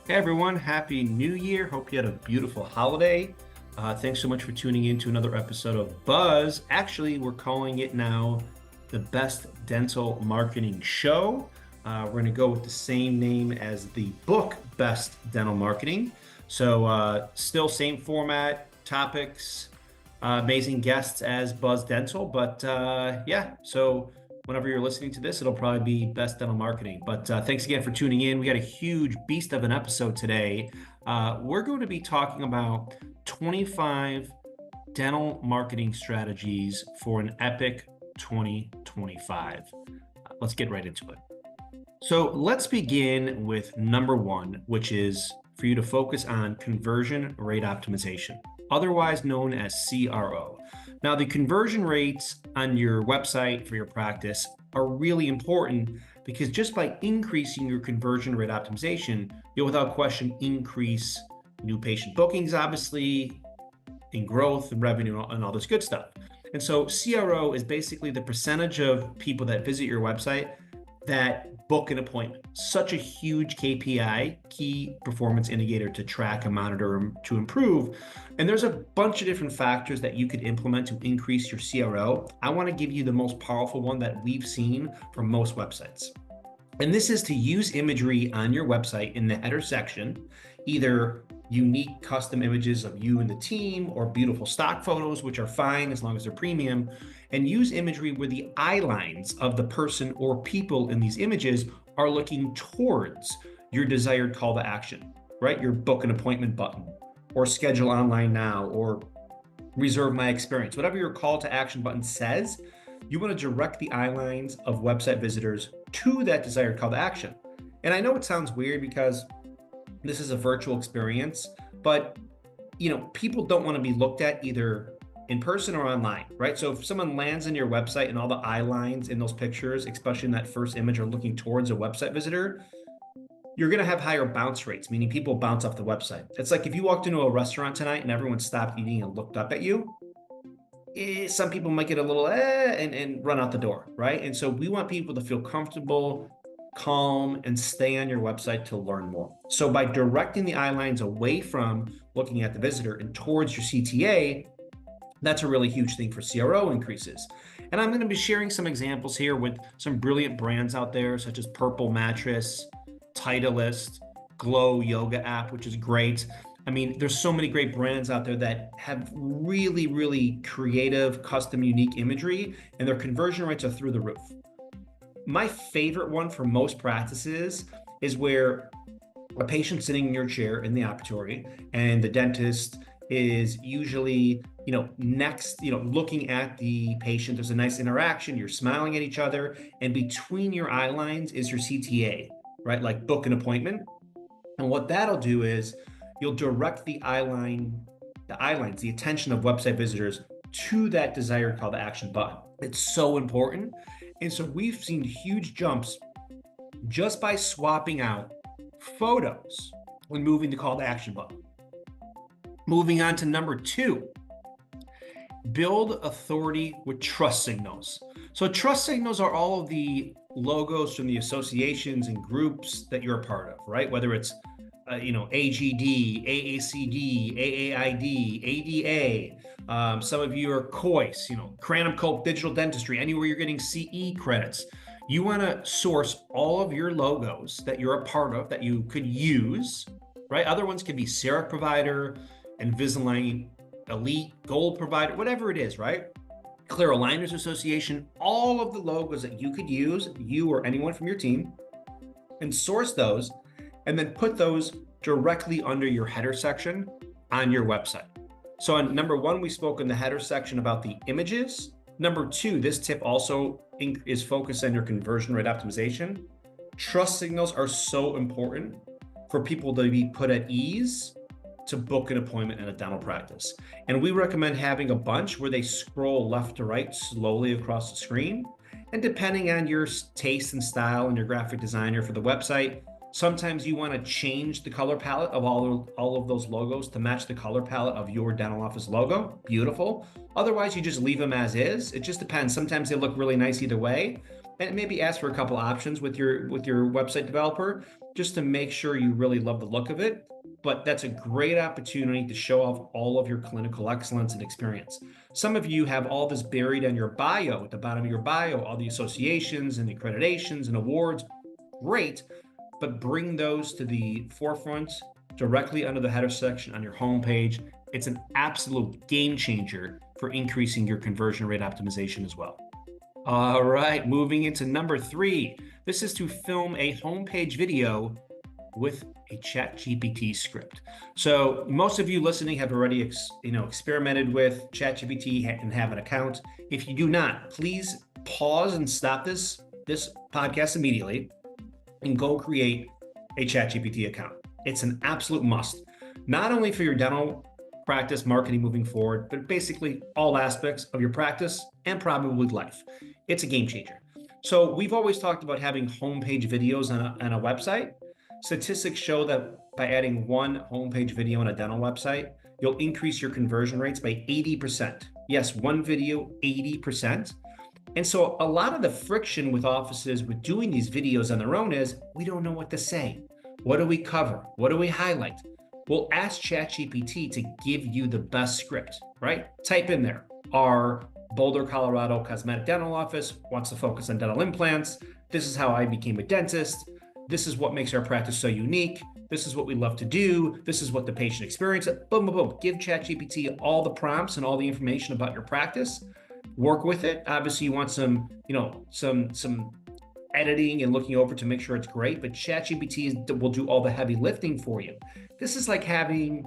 Hey everyone, Happy New Year. Hope you had a beautiful holiday. Thanks so much for tuning in to another episode of Buzz. Actually, we're calling it now the Best Dental Marketing Show. We're going to go with the same name as the book, Best Dental Marketing. So still same format, topics, amazing guests as Buzz Dental. But so whenever you're listening to this, it'll probably be Best Dental Marketing. But thanks again for tuning in. We got a huge beast of an episode today. We're going to be talking about 25 dental marketing strategies for an epic 2025. Let's get right into it. So let's begin with number one, which is for you to focus on conversion rate optimization, otherwise known as CRO. Now, the conversion rates on your website for your practice are really important because just by increasing your conversion rate optimization, you'll without question increase new patient bookings, obviously, in growth and revenue and all this good stuff. And so CRO is basically the percentage of people that visit your website that book an appointment. Such a huge KPI, key performance indicator to track and monitor to improve. And there's a bunch of different factors that you could implement to increase your CRO. I want to give you the most powerful one that we've seen from most websites. And this is to use imagery on your website in the header section, either unique custom images of you and the team or beautiful stock photos, which are fine as long as they're premium, and use imagery where the eye lines of the person or people in these images are looking towards your desired call to action, right? Your book an appointment button or schedule online now or reserve my experience, whatever your call to action button says, you want to direct the eye lines of website visitors to that desired call to action. And I know it sounds weird because this is a virtual experience, but people don't want to be looked at either in person or online, right? So if someone lands in your website and all the eye lines in those pictures, especially in that first image, are looking towards a website visitor, you're going to have higher bounce rates, meaning people bounce off the website. It's like if you walked into a restaurant tonight and everyone stopped eating and looked up at you, some people might get a little and run out the door, right? And so we want people to feel comfortable, calm, and stay on your website to learn more. So by directing the eye lines away from looking at the visitor and towards your CTA, that's a really huge thing for CRO increases. And I'm going to be sharing some examples here with some brilliant brands out there, such as Purple Mattress, Titleist, Glow Yoga app, which is great. I mean, there's so many great brands out there that have really, really creative, custom, unique imagery, and their conversion rates are through the roof. My favorite one for most practices is where a patient sitting in your chair in the operatory and the dentist is usually, next, looking at the patient. There's a nice interaction. You're smiling at each other. And between your eye lines is your CTA, right? Like book an appointment. And what that'll do is you'll direct the lines, the attention of website visitors to that desired call to action button. It's so important. And so we've seen huge jumps just by swapping out photos when moving the call to action button. Moving on to number two, build authority with trust signals. So trust signals are all of the logos from the associations and groups that you're a part of, right? Whether it's AGD, AACD, AAID, ADA. Some of you are COIS, Cranham Cope Digital Dentistry, anywhere you're getting CE credits. You want to source all of your logos that you're a part of that you could use, right? Other ones could be Serif Provider, Invisalign Elite, Gold Provider, whatever it is, right? Clear Aligners Association, all of the logos that you could use, you or anyone from your team, and source those, and then put those directly under your header section on your website. So on number one, we spoke in the header section about the images. Number two, this tip also is focused on your conversion rate optimization. Trust signals are so important for people to be put at ease to book an appointment in a dental practice. And we recommend having a bunch where they scroll left to right slowly across the screen. And depending on your taste and style and your graphic designer for the website, sometimes you want to change the color palette of all of those logos to match the color palette of your dental office logo. Beautiful. Otherwise, you just leave them as is. It just depends. Sometimes they look really nice either way. and maybe ask for a couple options with your website developer just to make sure you really love the look of it. But that's a great opportunity to show off all of your clinical excellence and experience. Some of you have all this buried in your bio, at the bottom of your bio, all the associations and the accreditations and awards. Great, but bring those to the forefront directly under the header section on your homepage. It's an absolute game changer for increasing your conversion rate optimization as well. All right, moving into number 3. This is to film a homepage video with a ChatGPT script. So most of you listening have already experimented with ChatGPT and have an account. If you do not, please pause and stop this podcast immediately and go create a ChatGPT account. It's an absolute must, not only for your dental practice marketing moving forward, but basically all aspects of your practice and probably life. It's a game changer. So we've always talked about having homepage videos on a website. Statistics show that by adding one homepage video on a dental website, you'll increase your conversion rates by 80%. Yes, one video, 80%. And so a lot of the friction with offices with doing these videos on their own is we don't know what to say. What do we cover? What do we highlight? Well, ask ChatGPT to give you the best script, right? Type in there, our Boulder, Colorado cosmetic dental office wants to focus on dental implants. This is how I became a dentist. This is what makes our practice so unique. This is what we love to do. This is what the patient experience. Boom, boom, boom. Give ChatGPT all the prompts and all the information about your practice. Work with it. Obviously, you want some editing and looking over to make sure it's great, but ChatGPT will do all the heavy lifting for you. This is like having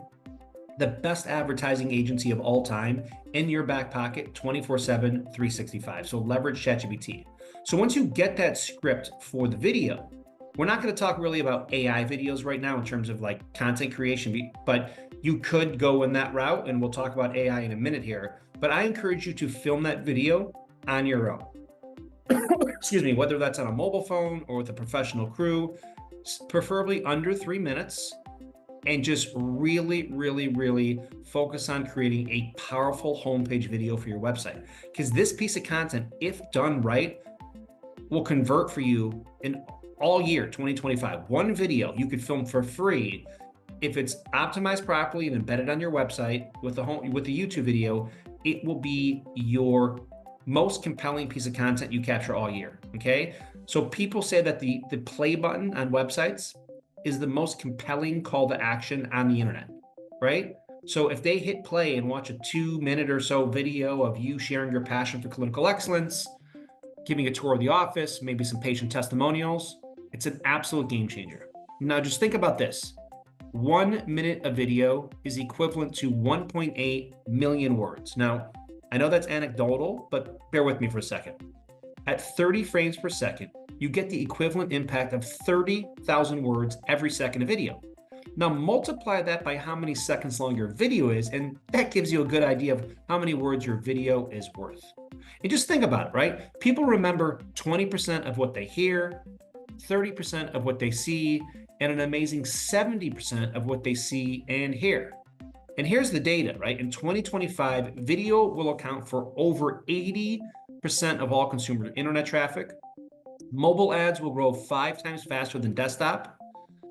the best advertising agency of all time in your back pocket 24/7, 365. So leverage ChatGPT. So once you get that script for the video, we're not going to talk really about AI videos right now in terms of like content creation, but you could go in that route, and we'll talk about AI in a minute here. But I encourage you to film that video on your own. Excuse me, whether that's on a mobile phone or with a professional crew, preferably under 3 minutes, and just really, really, really focus on creating a powerful homepage video for your website. Because this piece of content, if done right, will convert for you in all year 2025. One video you could film for free. If it's optimized properly and embedded on your website with the YouTube video, it will be your most compelling piece of content you capture all year. Okay. So people say that the play button on websites is the most compelling call to action on the internet, right? So if they hit play and watch a 2-minute or so video of you sharing your passion for clinical excellence, giving a tour of the office, maybe some patient testimonials, it's an absolute game changer. Now just think about this. 1 minute of video is equivalent to 1.8 million words. Now, I know that's anecdotal, but bear with me for a second. At 30 frames per second, you get the equivalent impact of 30,000 words every second of video. Now multiply that by how many seconds long your video is, and that gives you a good idea of how many words your video is worth. And just think about it, right? People remember 20% of what they hear, 30% of what they see, and an amazing 70% of what they see and hear. And here's the data, right? In 2025, video will account for over 80% of all consumer internet traffic. Mobile ads will grow 5 times faster than desktop.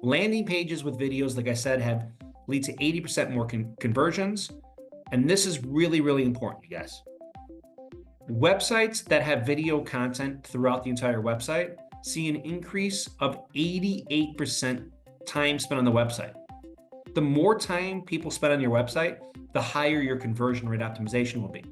Landing pages with videos, like I said, lead to 80% more conversions. And this is really, really important, you guys. Websites that have video content throughout the entire website see an increase of 88% time spent on the website. The more time people spend on your website, the higher your conversion rate optimization will be.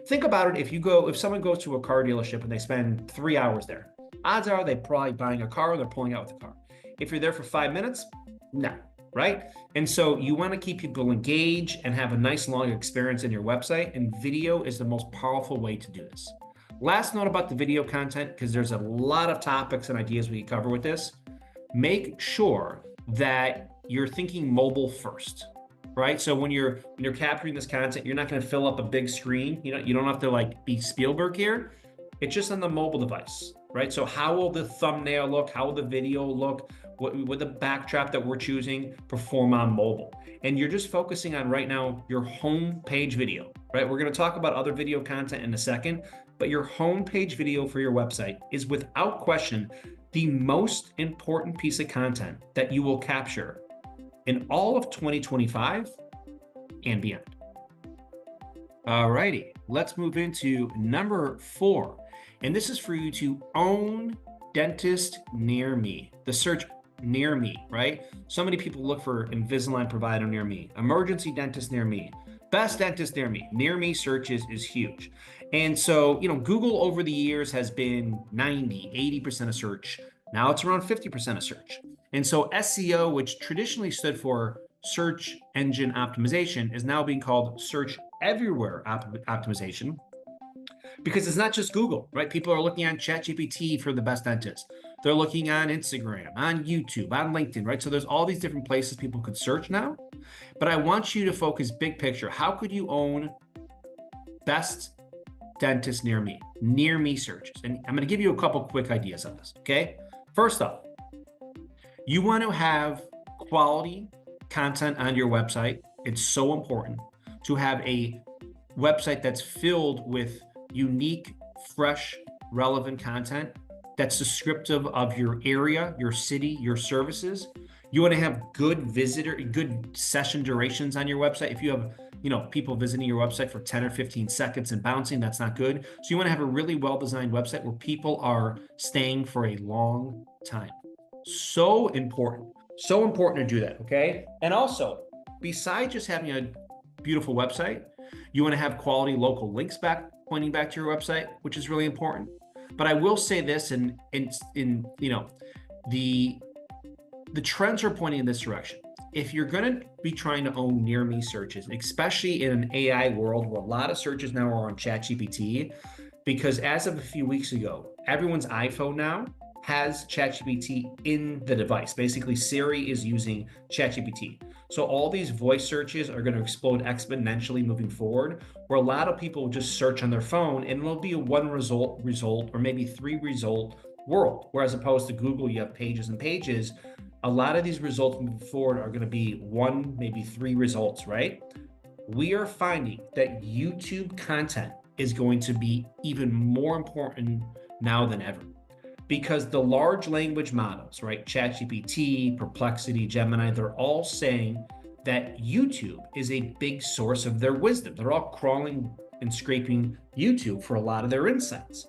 Think about it. If someone goes to a car dealership and they spend 3 hours there, odds are they're probably buying a car or they're pulling out with a car. If you're there for 5 minutes, no, right? And so you want to keep people engaged and have a nice long experience in your website, and video is the most powerful way to do this. Last note about the video content, because there's a lot of topics and ideas we can cover with this. Make sure that you're thinking mobile first, right? So when you're capturing this content, you're not going to fill up a big screen. You don't have to like be Spielberg here. It's just on the mobile device, right? So how will the thumbnail look? How will the video look? What would the backdrop that we're choosing perform on mobile? And you're just focusing on right now your home page video, right? We're going to talk about other video content in a second, but your homepage video for your website is without question the most important piece of content that you will capture in all of 2025 and beyond. Alrighty, let's move into number 4. And this is for you to own dentist near me, the search near me, right? So many people look for Invisalign provider near me, emergency dentist near me, best dentist near me. Near me searches is huge. And so, Google over the years has been 90, 80% of search. Now it's around 50% of search. And so SEO, which traditionally stood for search engine optimization, is now being called search everywhere optimization, because it's not just Google, right? People are looking on ChatGPT for the best dentist. They're looking on Instagram, on YouTube, on LinkedIn, right? So there's all these different places people could search now. But I want you to focus big picture. How could you own best dentist near me searches? And I'm going to give you a couple quick ideas on this, okay? First off, you want to have quality content on your website. It's so important to have a website that's filled with unique, fresh, relevant content that's descriptive of your area, your city, your services. You want to have good session durations on your website. If you have, people visiting your website for 10 or 15 seconds and bouncing, that's not good. So you want to have a really well-designed website where people are staying for a long time. So important to do that, okay? And also, besides just having a beautiful website, you want to have quality local links pointing back to your website, which is really important. But I will say this, the trends are pointing in this direction. If you're going to be trying to own near me searches, especially in an AI world where a lot of searches now are on ChatGPT, because as of a few weeks ago, everyone's iPhone now has ChatGPT in the device. Basically, Siri is using ChatGPT. So all these voice searches are going to explode exponentially moving forward, where a lot of people will just search on their phone and it'll be a one result, or maybe 3 result world. Whereas opposed to Google, you have pages and pages. A lot of these results moving forward are going to be 1, maybe 3 results, right? We are finding that YouTube content is going to be even more important now than ever, because the large language models, right? ChatGPT, Perplexity, Gemini, they're all saying that YouTube is a big source of their wisdom. They're all crawling and scraping YouTube for a lot of their insights.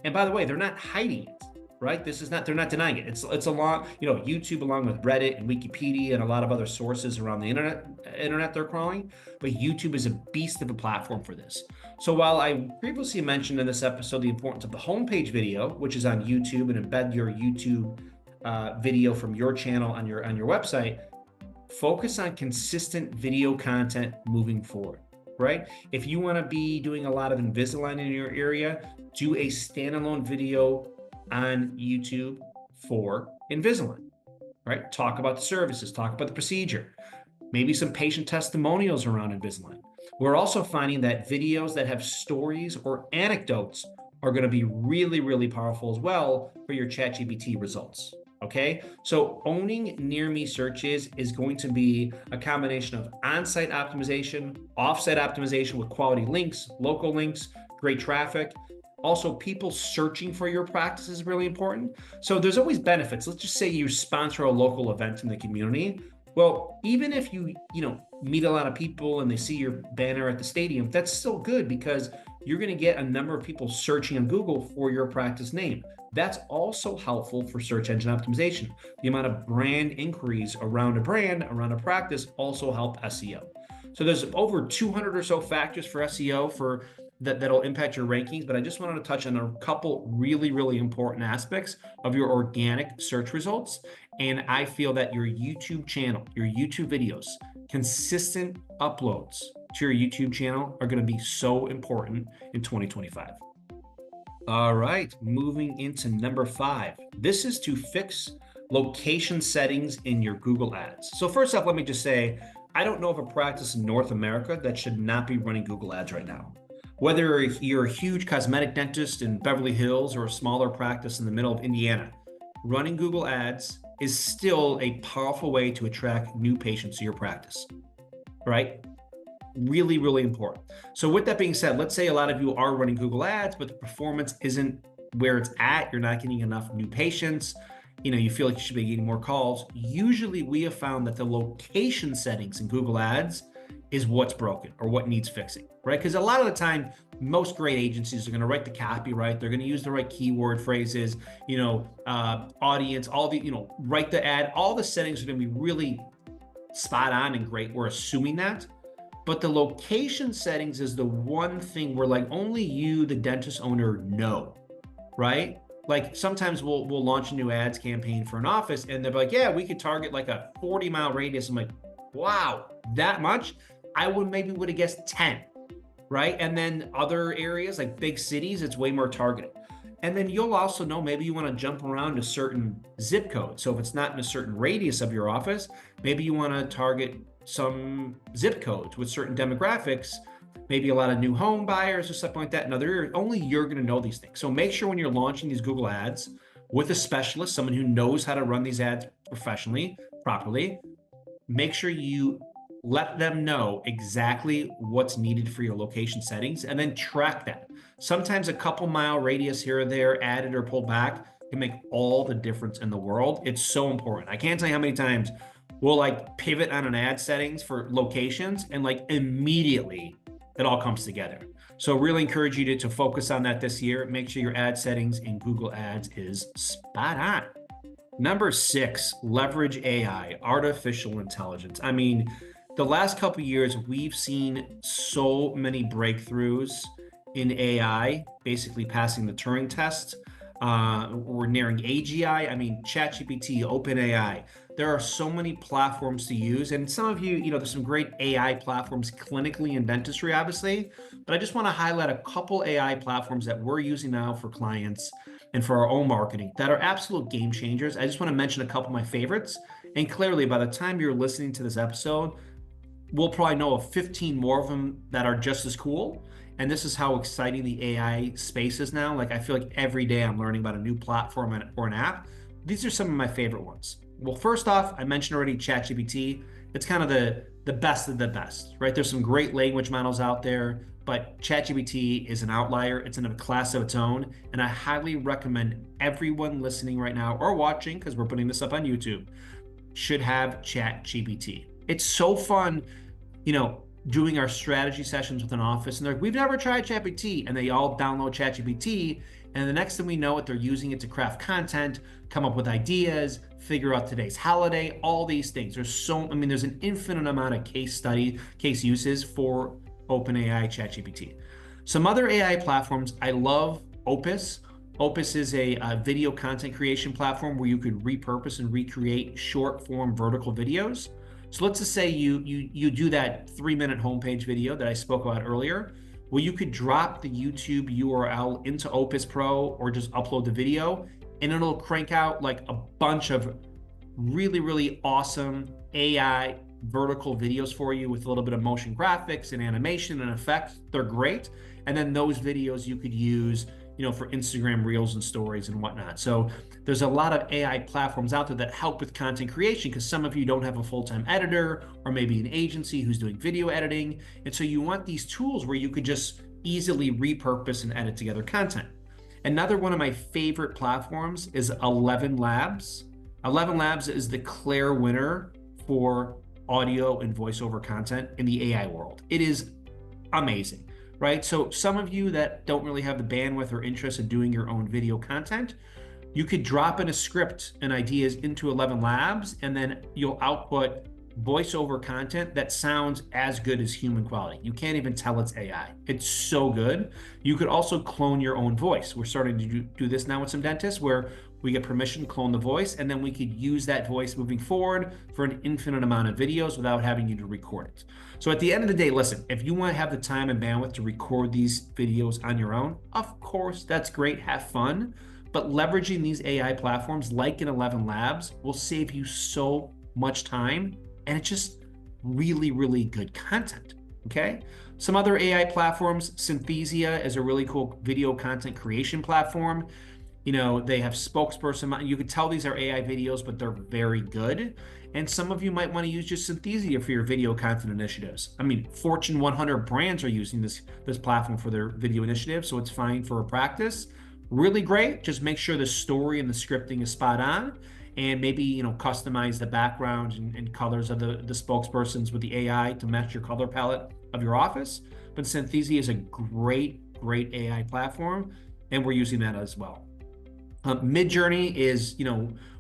And by the way, they're not hiding it, right? They're not denying it. It's along, YouTube along with Reddit and Wikipedia and a lot of other sources around the internet they're crawling, but YouTube is a beast of a platform for this. So while I previously mentioned in this episode the importance of the homepage video, which is on YouTube, and embed your YouTube video from your channel on your website, focus on consistent video content moving forward, right? If you want to be doing a lot of Invisalign in your area, do a standalone video on YouTube for Invisalign, right? Talk about the services, talk about the procedure, maybe some patient testimonials around Invisalign. We're also finding that videos that have stories or anecdotes are going to be really, really powerful as well for your ChatGPT results. Okay, so owning near me searches is going to be a combination of on-site optimization, off-site optimization with quality links, local links, great traffic. Also, people searching for your practice is really important. So there's always benefits. Let's just say you sponsor a local event in the community. Well, even if you meet a lot of people and they see your banner at the stadium, that's still good because you're going to get a number of people searching on Google for your practice name. That's also helpful for search engine optimization. The amount of brand inquiries around a brand, around a practice also help SEO. So there's over 200 or so factors for SEO that'll impact your rankings, but I just wanted to touch on a couple really, really important aspects of your organic search results. And I feel that your YouTube channel, your YouTube videos, consistent uploads to your YouTube channel are going to be so important in 2025. All right, moving into number 5. This is to fix location settings in your Google Ads. So first off, let me just say, I don't know of a practice in North America that should not be running Google Ads right now. Whether you're a huge cosmetic dentist in Beverly Hills or a smaller practice in the middle of Indiana, running Google Ads is still a powerful way to attract new patients to your practice, right? Really, really important. So with that being said, let's say a lot of you are running Google Ads, but the performance isn't where it's at. You're not getting enough new patients. You feel like you should be getting more calls. Usually we have found that the location settings in Google Ads is what's broken or what needs fixing, right? Because a lot of the time, most great agencies are going to write the copy right. They're going to use the right keyword phrases, audience, all the, write the ad. All the settings are going to be really spot on and great. We're assuming that. But the location settings is the one thing where like only you, the dentist owner, know, right? Like sometimes we'll launch a new ads campaign for an office and they're like, yeah, we could target like a 40-mile radius. I'm like, wow, that much? I would have guessed 10, right? And then other areas like big cities, it's way more targeted. And then you'll also know maybe you want to jump around to certain zip codes. So if it's not in a certain radius of your office, maybe you want to target some zip codes with certain demographics, maybe a lot of new home buyers or something like that in other areas. Only you're going to know these things. So make sure when you're launching these Google ads with a specialist, someone who knows how to run these ads professionally, properly, make sure you let them know exactly what's needed for your location settings and then track that. Sometimes a couple mile radius here or there added or pulled back can make all the difference in the world. It's so important. I can't tell you how many times we'll like pivot on an ad settings for locations and like immediately it all comes together. So really encourage you to focus on that this year. Make sure your ad settings in Google Ads is spot on. Number 6, leverage AI, artificial intelligence. I mean, the last couple of years, we've seen so many breakthroughs in AI, basically passing the Turing test. We're nearing AGI. I mean, ChatGPT, OpenAI. There are so many platforms to use. And some of you, there's some great AI platforms clinically in dentistry, obviously. But I just want to highlight a couple AI platforms that we're using now for clients and for our own marketing that are absolute game changers. I just want to mention a couple of my favorites. And clearly, by the time you're listening to this episode, we'll probably know of 15 more of them that are just as cool. And this is how exciting the AI space is now. Like I feel like every day I'm learning about a new platform or an app. These are some of my favorite ones. Well, first off, I mentioned already ChatGPT. It's kind of the best of the best, right? There's some great language models out there, but ChatGPT is an outlier. It's in a class of its own. And I highly recommend everyone listening right now or watching, because we're putting this up on YouTube, should have ChatGPT. It's so fun, doing our strategy sessions with an office and they're like, we've never tried ChatGPT, and they all download ChatGPT, and the next thing we know it, they're using it to craft content, come up with ideas, figure out today's holiday, all these things. There's an infinite amount of case uses for OpenAI ChatGPT. Some other AI platforms, I love Opus. Opus is a video content creation platform where you could repurpose and recreate short form vertical videos. So let's just say you do that 3-minute homepage video that I spoke about earlier. Well, you could drop the YouTube URL into Opus Pro or just upload the video, and it'll crank out like a bunch of really, really awesome AI vertical videos for you with a little bit of motion graphics and animation and effects. They're great. And then those videos you could use for Instagram Reels and stories and whatnot. So there's a lot of AI platforms out there that help with content creation, because some of you don't have a full-time editor or maybe an agency who's doing video editing. And so you want these tools where you could just easily repurpose and edit together content. Another one of my favorite platforms is 11 Labs. 11 Labs is the clear winner for audio and voiceover content in the AI world. It is amazing. Right? So some of you that don't really have the bandwidth or interest in doing your own video content, you could drop in a script and ideas into 11 Labs, and then you'll output voiceover content that sounds as good as human quality. You can't even tell it's AI. It's so good. You could also clone your own voice. We're starting to do this now with some dentists where we get permission to clone the voice, and then we could use that voice moving forward for an infinite amount of videos without having you to record it. So at the end of the day, listen, if you want to have the time and bandwidth to record these videos on your own, of course, that's great. Have fun. But leveraging these AI platforms like in 11 Labs will save you so much time, and it's just really, really good content. Okay. Some other AI platforms, Synthesia is a really cool video content creation platform. They have spokesperson. You could tell these are AI videos, but they're very good. And some of you might want to use just Synthesia for your video content initiatives. I mean, Fortune 100 brands are using this platform for their video initiatives, so it's fine for a practice. Really great. Just make sure the story and the scripting is spot on, and maybe customize the background and colors of the spokespersons with the AI to match your color palette of your office. But Synthesia is a great AI platform, and we're using that as well. Midjourney is,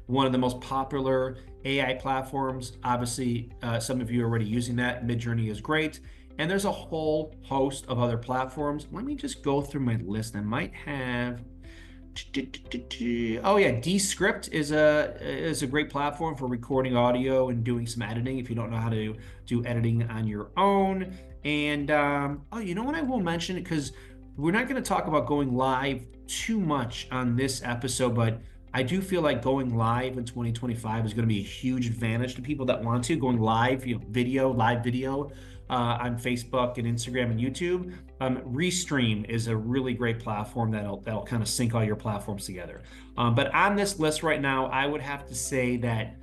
one of the most popular AI platforms. Obviously, some of you are already using that. Midjourney is great. And there's a whole host of other platforms. Let me just go through my list. I might have, oh yeah, Descript is a great platform for recording audio and doing some editing if you don't know how to do editing on your own. And you know what I will mention, because we're not going to talk about going live too much on this episode, but I do feel like going live in 2025 is going to be a huge advantage to people that want to. Going live, live video on Facebook and Instagram and YouTube. Restream is a really great platform that'll kind of sync all your platforms together. But on this list right now, I would have to say that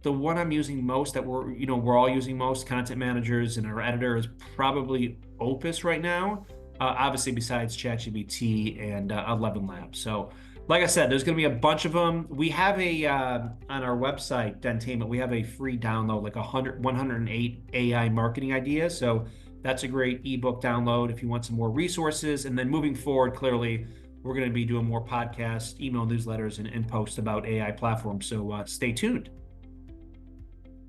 the one I'm using most, that we're all using most, content managers and our editor, is probably Opus right now. Obviously, besides ChatGPT and 11 Labs. So, like I said, there's going to be a bunch of them. We have on our website, Dentainment, we have a free download, like 108 AI marketing ideas. So that's a great ebook download if you want some more resources. And then moving forward, clearly, we're going to be doing more podcasts, email newsletters, and posts about AI platforms. So stay tuned.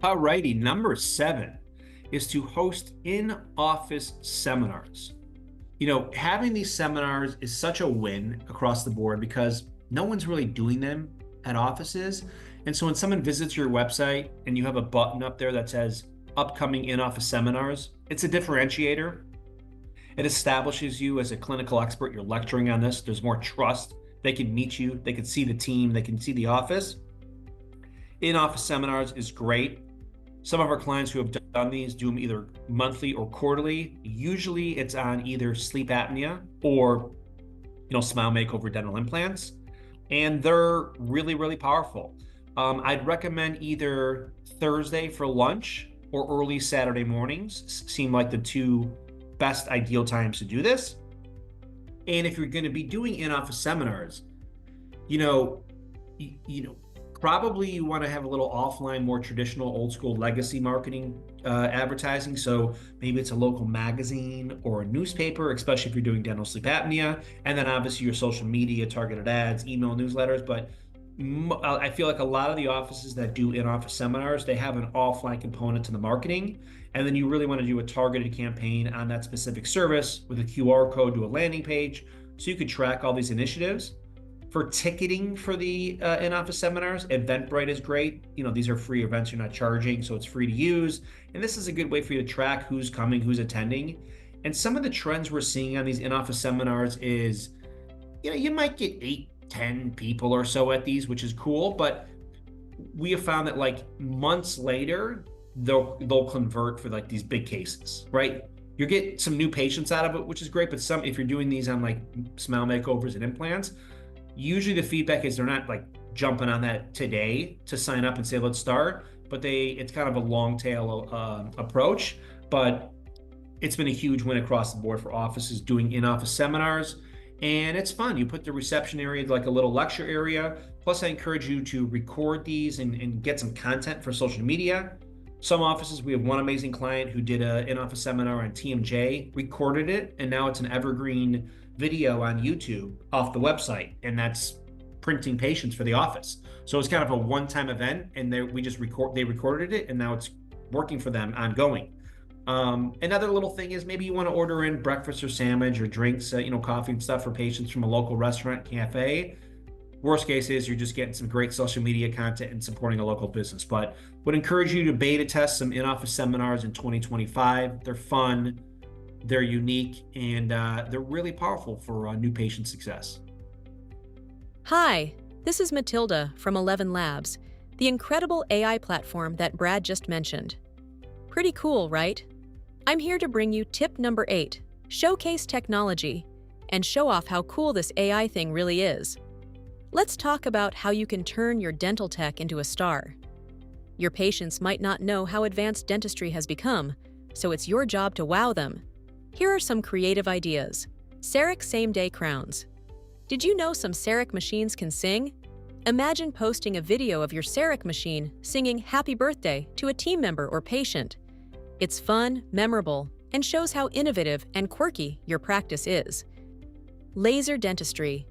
Alrighty, number 7 is to host in-office seminars. Having these seminars is such a win across the board because no one's really doing them at offices. And so when someone visits your website and you have a button up there that says upcoming in-office seminars, it's a differentiator. It establishes you as a clinical expert. You're lecturing on this. There's more trust. They can meet you. They can see the team. They can see the office. In-office seminars is great. Some of our clients who have done these do them either monthly or quarterly. Usually it's on either sleep apnea or, smile makeover dental implants. And they're really, really powerful. I'd recommend either Thursday for lunch or early Saturday mornings. Seem like the two best ideal times to do this. And if you're going to be doing in-office seminars, probably you want to have a little offline, more traditional, old school legacy marketing advertising. So maybe it's a local magazine or a newspaper, especially if you're doing dental sleep apnea. And then obviously your social media, targeted ads, email newsletters. But I feel like a lot of the offices that do in-office seminars, they have an offline component to the marketing. And then you really want to do a targeted campaign on that specific service with a QR code to a landing page. So you could track all these initiatives. For ticketing for the in-office seminars, Eventbrite is great. These are free events, you're not charging, so it's free to use. And this is a good way for you to track who's coming, who's attending. And some of the trends we're seeing on these in-office seminars is, you might get 8, 10 people or so at these, which is cool. But we have found that like months later, they'll convert for like these big cases, right? You get some new patients out of it, which is great. But if you're doing these on like smile makeovers and implants, usually the feedback is they're not like jumping on that today to sign up and say, let's start, but it's kind of a long tail approach. But it's been a huge win across the board for offices doing in-office seminars. And it's fun. You put the reception area like a little lecture area. Plus, I encourage you to record these and get some content for social media. Some offices, we have one amazing client who did an in-office seminar on TMJ, recorded it, and now it's an evergreen video on YouTube off the website, and that's printing patients for the office. So it's kind of a one-time event, and they recorded it, and now it's working for them ongoing. Another little thing is maybe you want to order in breakfast or sandwich or drinks, coffee and stuff for patients from a local restaurant, cafe. Worst case is you're just getting some great social media content and supporting a local business. But would encourage you to beta test some in-office seminars in 2025. They're fun, they're unique, and they're really powerful for new patient success. Hi, this is Matilda from 11 Labs, the incredible AI platform that Brad just mentioned. Pretty cool, right? I'm here to bring you tip number 8, showcase technology, and show off how cool this AI thing really is. Let's talk about how you can turn your dental tech into a star. Your patients might not know how advanced dentistry has become, so it's your job to wow them. Here are some creative ideas. CEREC same-day crowns. Did you know some CEREC machines can sing? Imagine posting a video of your CEREC machine singing happy birthday to a team member or patient. It's fun, memorable, and shows how innovative and quirky your practice is. Laser dentistry.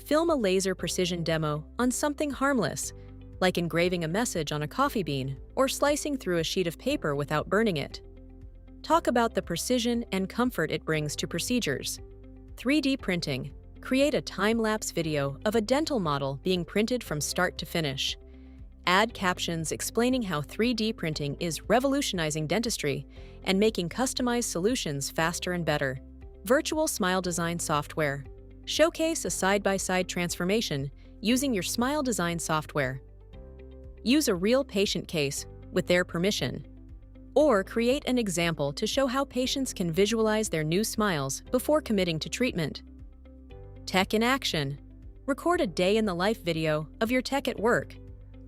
Film a laser precision demo on something harmless, like engraving a message on a coffee bean or slicing through a sheet of paper without burning it. Talk about the precision and comfort it brings to procedures. 3D printing. Create a time-lapse video of a dental model being printed from start to finish. Add captions explaining how 3D printing is revolutionizing dentistry and making customized solutions faster and better. Virtual smile design software. Showcase a side-by-side transformation using your smile design software. Use a real patient case with their permission. Or create an example to show how patients can visualize their new smiles before committing to treatment. Tech in action. Record a day-in-the-life video of your tech at work,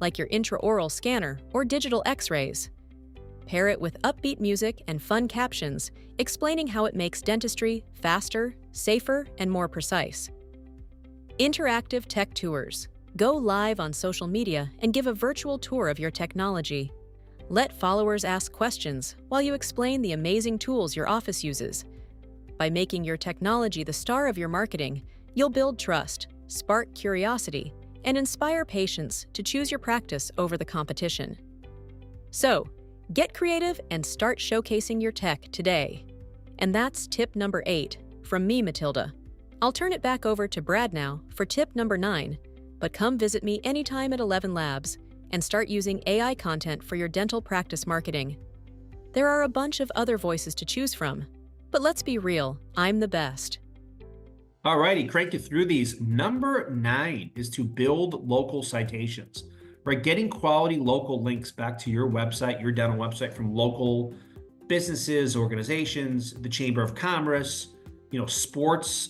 like your intraoral scanner or digital x-rays. Pair it with upbeat music and fun captions explaining how it makes dentistry faster, safer, and more precise. Interactive tech tours. Go live on social media and give a virtual tour of your technology. Let followers ask questions while you explain the amazing tools your office uses. By making your technology the star of your marketing, you'll build trust, spark curiosity, and inspire patients to choose your practice over the competition. So, get creative and start showcasing your tech today. And that's tip number 8 from me, Matilda. I'll turn it back over to Brad now for tip number 9, but come visit me anytime at 11 Labs and start using AI content for your dental practice marketing. There are a bunch of other voices to choose from, but let's be real, I'm the best. Alrighty, crank it through these. Number 9 is to build local citations, right? Getting quality local links back to your website, your dental website, from local businesses, organizations, the Chamber of Commerce, sports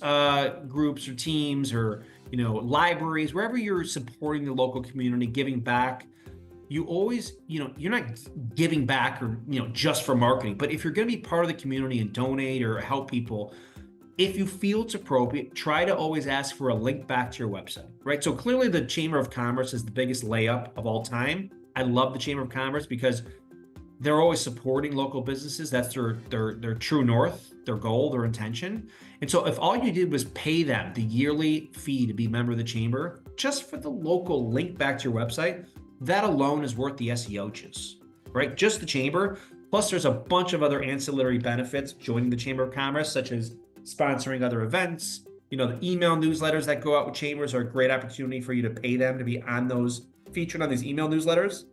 groups or teams, or libraries, wherever you're supporting the local community, giving back. You always, you're not giving back or just for marketing, but if you're going to be part of the community and donate or help people, if you feel it's appropriate, try to always ask for a link back to your website, right? So clearly the Chamber of Commerce is the biggest layup of all time. I love the Chamber of Commerce because they're always supporting local businesses. That's their true north, their goal, their intention. And so if all you did was pay them the yearly fee to be a member of the Chamber, just for the local link back to your website, that alone is worth the SEO juice, right? Just the Chamber. Plus there's a bunch of other ancillary benefits joining the Chamber of Commerce, such as sponsoring other events. The email newsletters that go out with chambers are a great opportunity for you to pay them to be on those, featured on these email newsletters.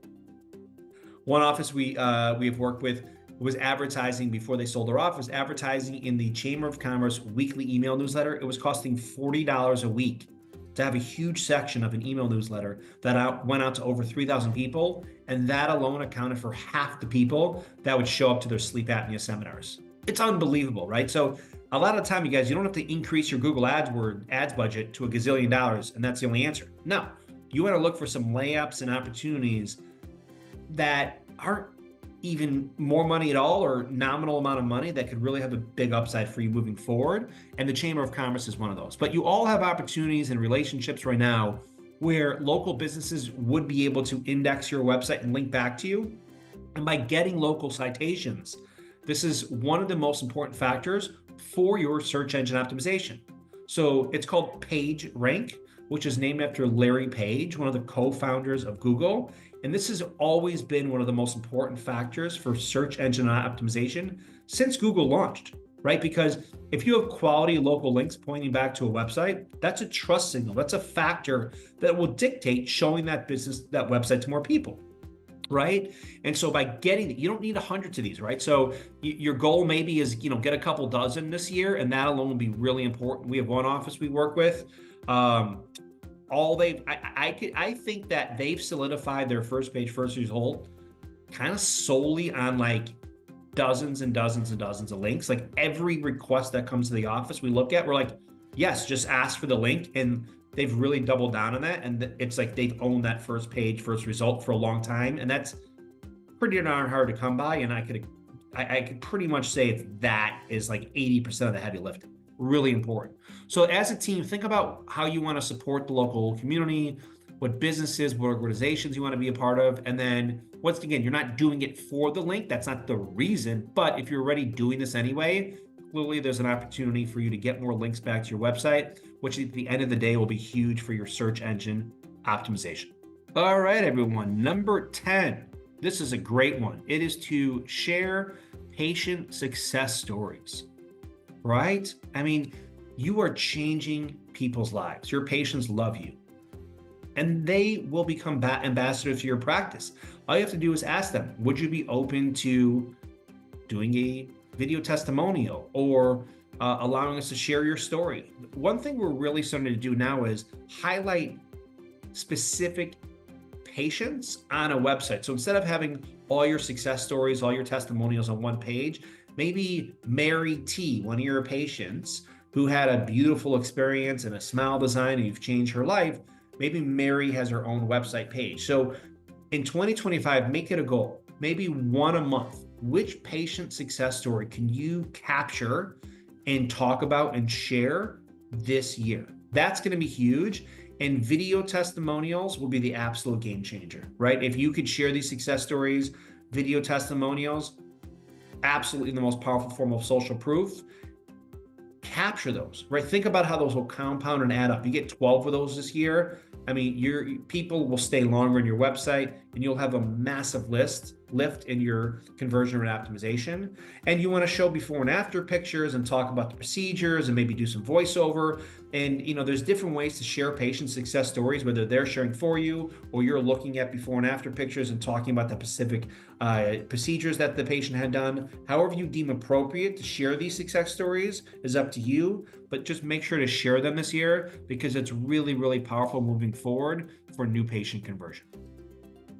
One office we've worked with was advertising before they sold their office, advertising in the Chamber of Commerce weekly email newsletter. It was costing $40 a week to have a huge section of an email newsletter that went out to over 3,000 people. And that alone accounted for half the people that would show up to their sleep apnea seminars. It's unbelievable, right? So a lot of the time, you guys, you don't have to increase your Google ads budget to $1 gazillion, and that's the only answer. No, you want to look for some layups and opportunities that aren't even more money at all or nominal amount of money that could really have a big upside for you moving forward. And the Chamber of Commerce is one of those. But you all have opportunities and relationships right now where local businesses would be able to index your website and link back to you. And by getting local citations, this is one of the most important factors for your search engine optimization. So it's called PageRank, which is named after Larry Page, one of the co-founders of Google. And this has always been one of the most important factors for search engine optimization since Google launched, right? Because if you have quality local links pointing back to a website, that's a trust signal. That's a factor that will dictate showing that website to more people, right? And so by getting it, you don't need 100 of these, right? So your goal maybe is, get a couple dozen this year, and that alone will be really important. We have one office we work with. I think that they've solidified their first page, first result kind of solely on like dozens and dozens and dozens of links. Like every request that comes to the office we look at, we're like, yes, just ask for the link. And they've really doubled down on that. And it's like they've owned that first page, first result for a long time. And that's pretty darn hard to come by. And I could pretty much say that is like 80% of the heavy lifting. Really important. So as a team, think about how you want to support the local community, what businesses, what organizations you want to be a part of. And then once again, you're not doing it for the link. That's not the reason. But if you're already doing this anyway, clearly there's an opportunity for you to get more links back to your website, which at the end of the day will be huge for your search engine optimization. All right, everyone. Number 10. This is a great one. It is to share patient success stories, right? I mean, you are changing people's lives. Your patients love you, and they will become ambassadors to your practice. All you have to do is ask them, would you be open to doing a video testimonial or allowing us to share your story? One thing we're really starting to do now is highlight specific patients on a website. So instead of having all your success stories, all your testimonials on one page, maybe Mary T, one of your patients who had a beautiful experience and a smile design and you've changed her life, maybe Mary has her own website page. So in 2025, make it a goal, maybe one a month. Which patient success story can you capture and talk about and share this year? That's going to be huge. And video testimonials will be the absolute game changer, right? If you could share these success stories, video testimonials, absolutely the most powerful form of social proof. Capture those, right? Think about how those will compound and add up. You get 12 of those this year. I mean, your people will stay longer on your website and you'll have a massive lift in your conversion rate optimization. And you want to show before and after pictures and talk about the procedures and maybe do some voiceover. And, there's different ways to share patient success stories, whether they're sharing for you or you're looking at before and after pictures and talking about the specific procedures that the patient had done. However you deem appropriate to share these success stories is up to you, but just make sure to share them this year because it's really, really powerful moving forward for new patient conversion.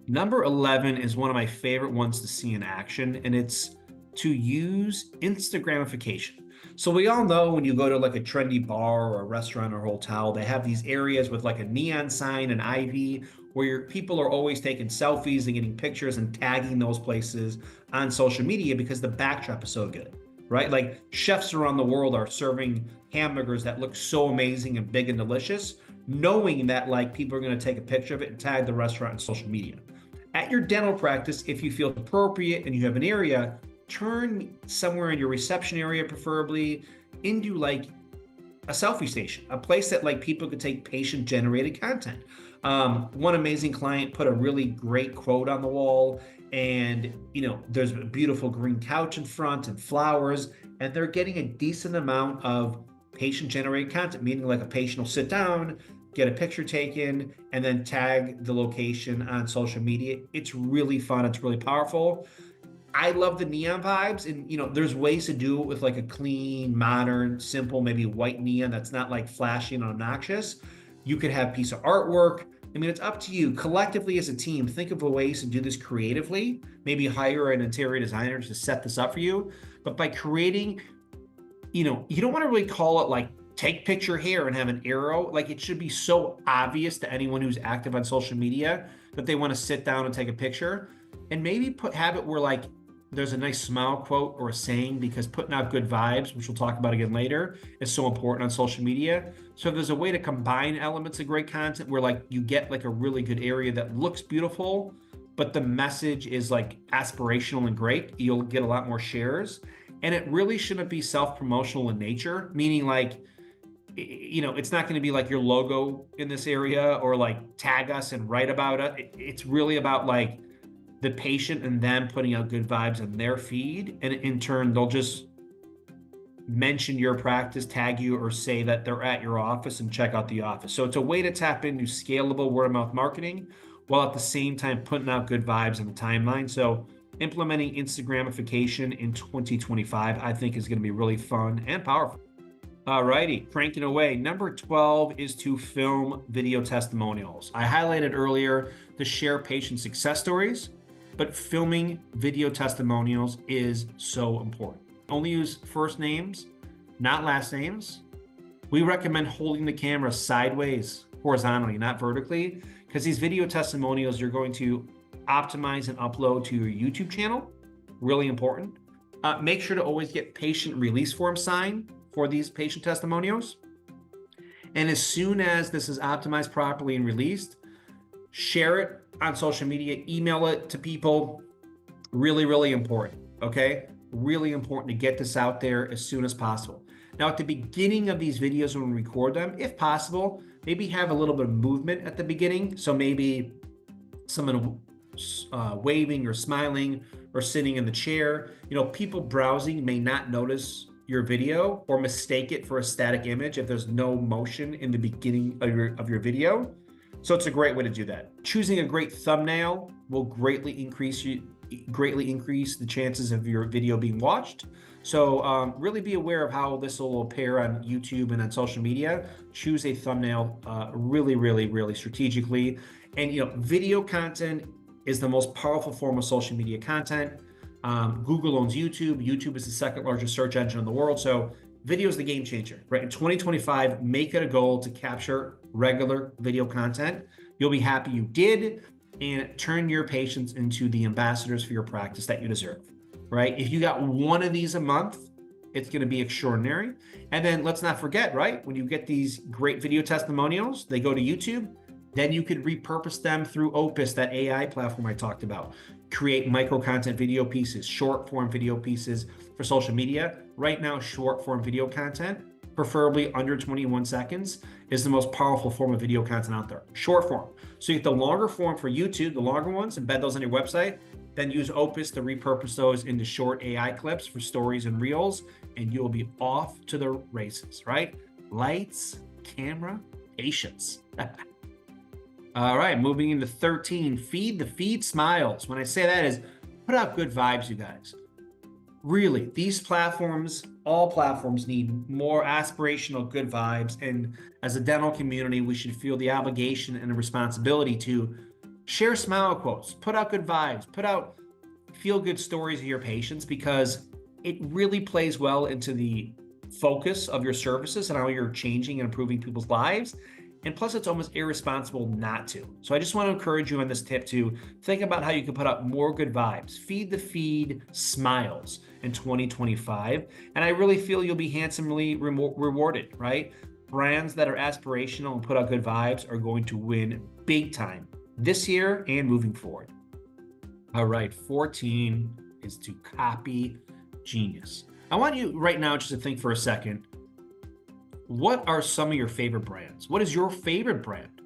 Number 11 is one of my favorite ones to see in action, and it's to use Instagramification. So we all know when you go to like a trendy bar or a restaurant or hotel, they have these areas with like a neon sign and ivy where your people are always taking selfies and getting pictures and tagging those places on social media because the backdrop is so good, right? Like chefs around the world are serving hamburgers that look so amazing and big and delicious, knowing that like people are going to take a picture of it and tag the restaurant on social media. At your dental practice, if you feel appropriate and you have an area, turn somewhere in your reception area, preferably, into like a selfie station, a place that like people could take patient-generated content. One amazing client put a really great quote on the wall, and there's a beautiful green couch in front and flowers, and they're getting a decent amount of patient-generated content, meaning like a patient will sit down, get a picture taken, and then tag the location on social media. It's really fun. It's really powerful. I love the neon vibes, and there's ways to do it with like a clean, modern, simple, maybe white neon that's not like flashy and obnoxious. You could have a piece of artwork. I mean, it's up to you. Collectively as a team, think of ways to do this creatively. Maybe hire an interior designer to set this up for you. But by creating, you don't want to really call it like take picture here and have an arrow. Like it should be so obvious to anyone who's active on social media that they want to sit down and take a picture. And maybe have it where like there's a nice smile quote or a saying, because putting out good vibes, which we'll talk about again later, is so important on social media. So if there's a way to combine elements of great content where like you get like a really good area that looks beautiful, but the message is like aspirational and great, you'll get a lot more shares. And it really shouldn't be self-promotional in nature, meaning like, it's not going to be like your logo in this area or like tag us and write about it. It's really about like the patient and them putting out good vibes on their feed. And in turn, they'll just mention your practice, tag you, or say that they're at your office and check out the office. So it's a way to tap into scalable word of mouth marketing while at the same time putting out good vibes on the timeline. So implementing Instagramification in 2025, I think is going to be really fun and powerful. All righty, cranking away. Number 12 is to film video testimonials. I highlighted earlier to share patient success stories, but filming video testimonials is so important. Only use first names, not last names. We recommend holding the camera sideways horizontally, not vertically, because these video testimonials you're going to optimize and upload to your YouTube channel. Really important. Make sure to always get patient release form signed for these patient testimonials. And as soon as this is optimized properly and released, share it on social media, email it to people. Really, really important, okay? Really important to get this out there as soon as possible. Now, at the beginning of these videos when we record them, if possible, maybe have a little bit of movement at the beginning. So maybe someone waving or smiling or sitting in the chair. People browsing may not notice your video or mistake it for a static image if there's no motion in the beginning of your video. So it's a great way to do that. Choosing a great thumbnail will greatly increase the chances of your video being watched. So really be aware of how this will appear on YouTube and on social media. Choose a thumbnail really, really, really strategically. And video content is the most powerful form of social media content. Google owns YouTube. YouTube is the second largest search engine in the world. So video is the game changer, right? In 2025, make it a goal to capture regular video content. You'll be happy you did, and turn your patients into the ambassadors for your practice that you deserve, right? If you got one of these a month, it's going to be extraordinary. And then let's not forget, right? When you get these great video testimonials, they go to YouTube. Then you could repurpose them through Opus, that AI platform I talked about. Create micro content video pieces, short form video pieces for social media. Right now, short form video content, preferably under 21 seconds, is the most powerful form of video content out there. Short form. So you get the longer form for YouTube, the longer ones, embed those on your website, then use Opus to repurpose those into short AI clips for stories and reels, and you'll be off to the races, right? Lights, camera, patience. All right, moving into 13, feed the feed smiles. When I say that is put out good vibes, you guys. Really, these platforms, all platforms need more aspirational good vibes. And as a dental community, we should feel the obligation and the responsibility to share smile quotes, put out good vibes, put out feel good stories of your patients, because it really plays well into the focus of your services and how you're changing and improving people's lives. And plus, it's almost irresponsible not to. So I just want to encourage you on this tip to think about how you can put out more good vibes. Feed the feed smiles in 2025. And I really feel you'll be handsomely rewarded, right? Brands that are aspirational and put out good vibes are going to win big time this year and moving forward. All right, 14 is to copy genius. I want you right now just to think for a second. What are some of your favorite brands? What is your favorite brand,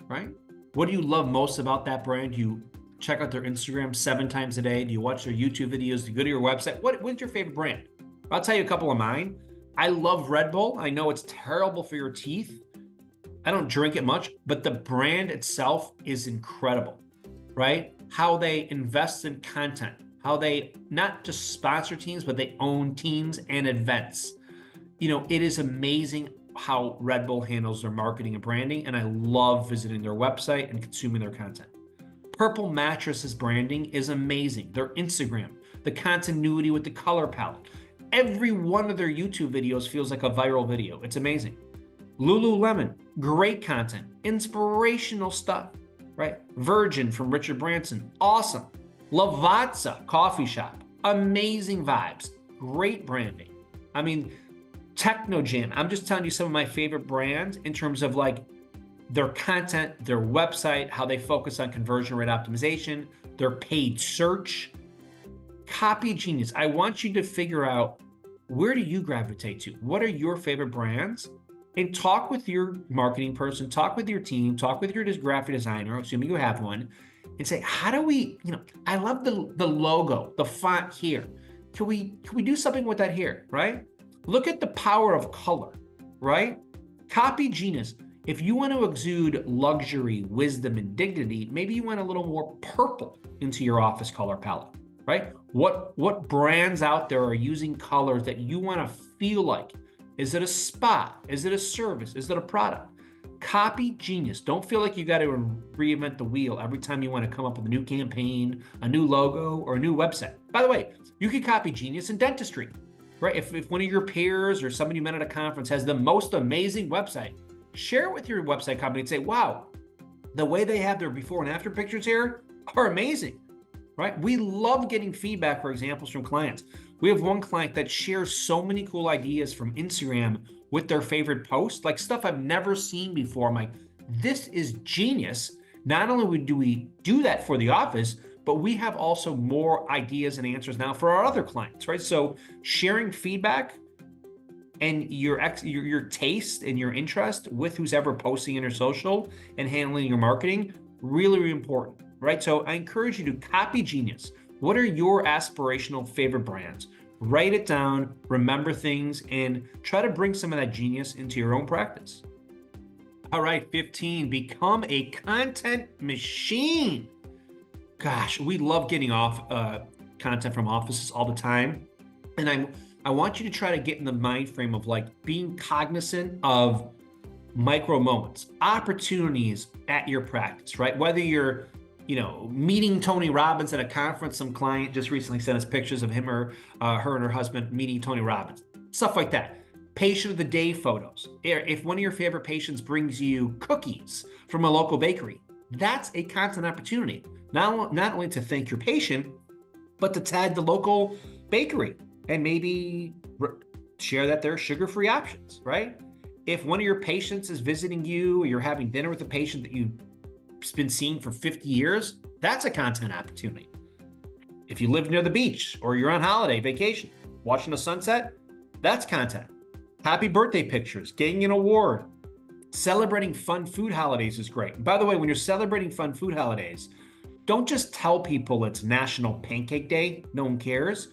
right? What do you love most about that brand? Do you check out their Instagram 7 times a day? Do you watch their YouTube videos? Do you go to your website? What's your favorite brand? I'll tell you a couple of mine. I love Red Bull. I know it's terrible for your teeth. I don't drink it much, but the brand itself is incredible, right? How they invest in content, how they not just sponsor teams, but they own teams and events. It is amazing how Red Bull handles their marketing and branding, and I love visiting their website and consuming their content. Purple Mattresses branding is amazing. Their Instagram, the continuity with the color palette. Every one of their YouTube videos feels like a viral video. It's amazing. Lululemon, great content, inspirational stuff, right? Virgin from Richard Branson, awesome. Lavazza coffee shop, amazing vibes, great branding. I mean, Technojam, I'm just telling you some of my favorite brands in terms of like their content, their website, how they focus on conversion rate optimization, their paid search. Copy genius. I want you to figure out, where do you gravitate to? What are your favorite brands? And talk with your marketing person, talk with your team, talk with your graphic designer, assuming you have one, and say, how do we, I love the logo, the font here. Can we do something with that here, right? Look at the power of color, right? Copy genius. If you want to exude luxury, wisdom, and dignity, maybe you want a little more purple into your office color palette, right? What brands out there are using colors that you want to feel like? Is it a spa? Is it a service? Is it a product? Copy genius. Don't feel like you got to reinvent the wheel every time you want to come up with a new campaign, a new logo, or a new website. By the way, you can copy genius in dentistry. Right? If one of your peers or somebody you met at a conference has the most amazing website, share it with your website company and say, wow, the way they have their before and after pictures here are amazing, right? We love getting feedback for examples from clients. We have one client that shares so many cool ideas from Instagram with their favorite posts, like stuff I've never seen before. I'm like, this is genius. Not only do we do that for the office, but we have also more ideas and answers now for our other clients, right? So sharing feedback and your taste and your interest with who's ever posting in your social and handling your marketing, really, really important, right? So I encourage you to copy genius. What are your aspirational favorite brands? Write it down, remember things, and try to bring some of that genius into your own practice. All right, 15, become a content machine. Gosh, we love getting off content from offices all the time. And I want you to try to get in the mind frame of like being cognizant of micro moments, opportunities at your practice, right? Whether you're, meeting Tony Robbins at a conference, some client just recently sent us pictures of him or her and her husband meeting Tony Robbins, stuff like that. Patient of the day photos. If one of your favorite patients brings you cookies from a local bakery, that's a content opportunity. Not only to thank your patient, but to tag the local bakery and maybe share that there are sugar-free options, right? If one of your patients is visiting you or you're having dinner with a patient that you've been seeing for 50 years, that's a content opportunity. If you live near the beach or you're on holiday, vacation, watching the sunset, that's content. Happy birthday pictures, getting an award, celebrating fun food holidays is great. And by the way, when you're celebrating fun food holidays, don't just tell people it's National Pancake Day, no one cares.